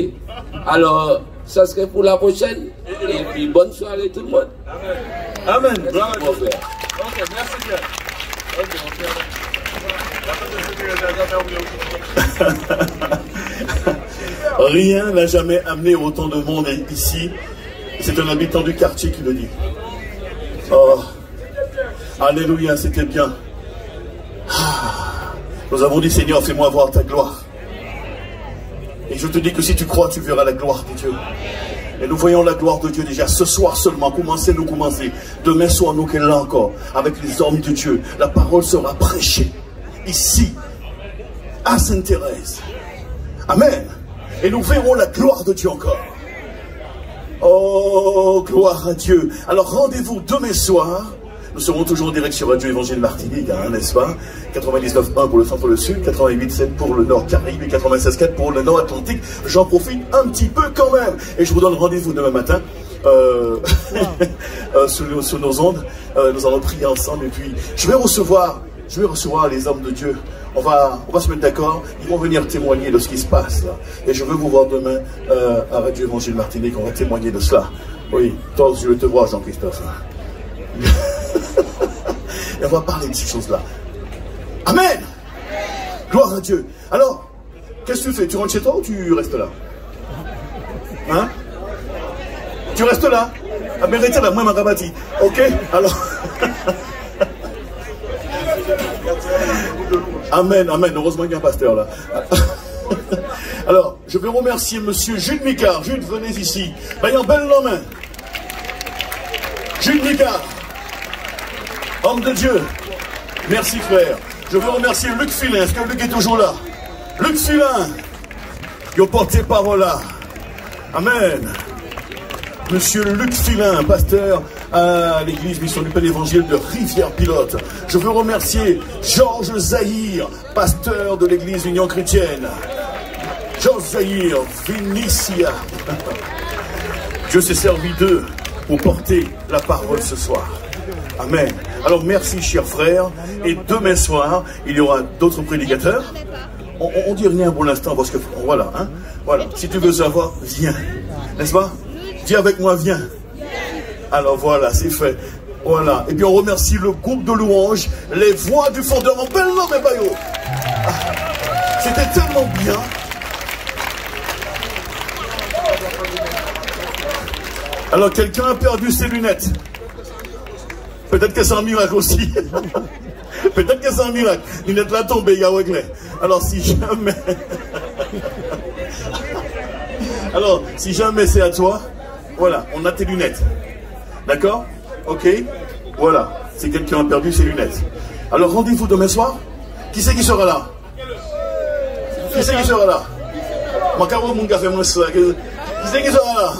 Alors, ça serait pour la prochaine. Et puis, bonne soirée tout le monde. Amen. Merci, mon frère. Ok, merci bien. Ok, mon frère. Rien n'a jamais amené autant de monde ici. C'est un habitant du quartier qui le dit. Oh, alléluia, c'était bien. Nous avons dit, Seigneur, fais-moi voir ta gloire. Et je te dis que si tu crois, tu verras la gloire de Dieu. Et nous voyons la gloire de Dieu déjà ce soir seulement. Commencez. Demain soir, nous qu'elle là encore. Avec les hommes de Dieu. La parole sera prêchée. Ici. À Sainte-Thérèse. Amen. Et nous verrons la gloire de Dieu encore. Oh, gloire à Dieu. Alors rendez-vous demain soir. Nous serons toujours en direct sur Radio Évangile Martinique, hein, n'est-ce pas? 99.1 pour le centre le sud, 88.7 pour le nord Caraïbe et 96.4 pour le nord Atlantique. J'en profite un petit peu quand même. Et je vous donne rendez-vous demain matin sur nos ondes. Nous allons prier ensemble et puis je vais recevoir les hommes de Dieu. On va se mettre d'accord. Ils vont venir témoigner de ce qui se passe là. Et je veux vous voir demain à Radio Évangile Martinique. On va témoigner de cela. Oui, toi je veux te voir, Jean-Christophe. Et on va parler de ces choses-là. Amen. Gloire à Dieu. Alors, qu'est-ce que tu fais? Tu rentres chez toi ou tu restes là? Hein? Tu restes là? Ah, mais restez là, moi, ma rabati. Ok? Alors. Amen, amen. Heureusement qu'il y a un pasteur là. Alors, je veux remercier monsieur Jude Micard. Jude, venez ici. Voyons, belle main. Jude Micard. Homme de Dieu. Merci frère. Je veux remercier Luc Filin. Est-ce que Luc est toujours là? Luc Filin, qui a porté parole là. Amen. Monsieur Luc Filin, pasteur à l'église Mission du Père Évangile de Rivière-Pilote. Je veux remercier Georges Zahir, pasteur de l'église Union Chrétienne. Georges Zahir, Vinicia. Dieu s'est servi d'eux pour porter la parole ce soir. Amen. Alors merci chers frères. Et demain soir, il y aura d'autres prédicateurs. On dit rien pour l'instant parce que voilà, hein, voilà. Si tu veux savoir, viens, n'est-ce pas? Dis avec moi, viens. Alors voilà, c'est fait. Voilà. Et puis on remercie le groupe de louanges, les voix du fondeur en bel nom et baillot. C'était tellement bien. Alors quelqu'un a perdu ses lunettes. Peut-être que c'est un miracle aussi. Peut-être que c'est un miracle. Lunettes là tombées, il y a réglé. Alors si jamais... Alors si jamais c'est à toi, voilà, on a tes lunettes. D'accord? Ok? Voilà. C'est quelqu'un a perdu ses lunettes. Alors rendez-vous demain soir. Qui c'est qui sera là? Qui c'est qui sera là? Qui c'est qui sera là?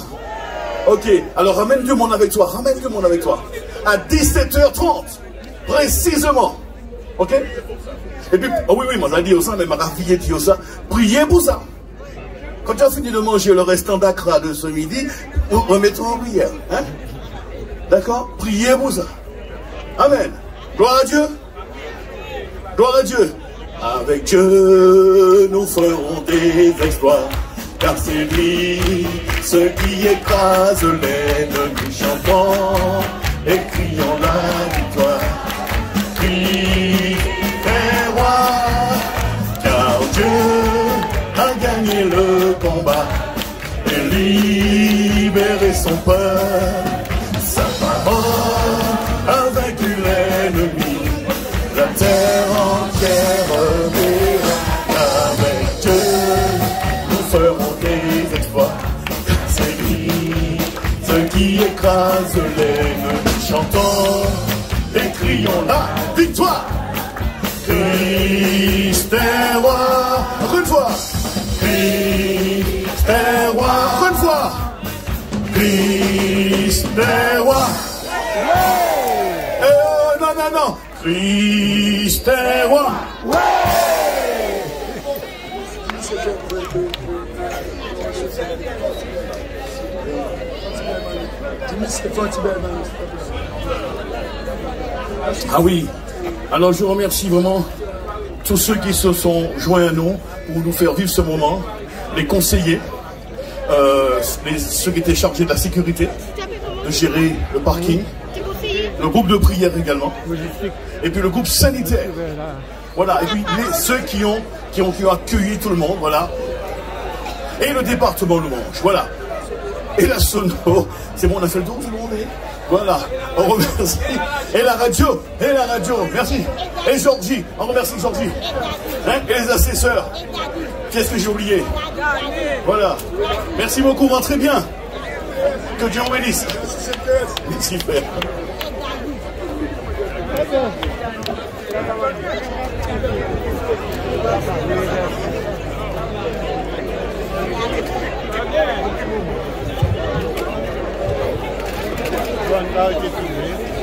Ok. Alors ramène du monde avec toi. Ramène du monde avec toi. À 17h30. Précisément. Ok? Et puis, oh oui, moi j'ai dit ça, mais ma raffiée dit ça. Priez pour ça. Quand tu as fini de manger le restant d'acra de ce midi, nous remettons en prière. Hein? D'accord? Priez pour ça. Amen. Gloire à Dieu. Gloire à Dieu. Avec Dieu, nous ferons des exploits. Car c'est lui, ce qui écrase l'ennemi, chantons et crions la victoire. Christ est roi, car Dieu a gagné le combat et libéré son peuple. Sa parole a vaincu l'ennemi, la terre entière verra. Avec Dieu, nous ferons des exploits. C'est lui, ce qui écrase l'ennemi, chantons et crions la victoire. Christ est roi. Encore une fois. Christ est roi. Encore une fois. Christ est roi. Non. Christ est roi. Ah oui, alors je remercie vraiment tous ceux qui se sont joints à nous pour nous faire vivre ce moment, les conseillers, ceux qui étaient chargés de la sécurité, de gérer le parking, le groupe de prière également, et puis le groupe sanitaire, voilà, et puis ceux qui ont accueilli tout le monde, voilà, et le département louange, voilà, et la sono, c'est bon, on a fait le tour, tout le monde est... Voilà, on remercie. Et la radio, merci. Et Georgie, on remercie Georgie. Hein? Et les assesseurs. Qu'est-ce que j'ai oublié? Voilà. Merci beaucoup, rentrez bien. Que Dieu vous bénisse. Super. One guy gets in there.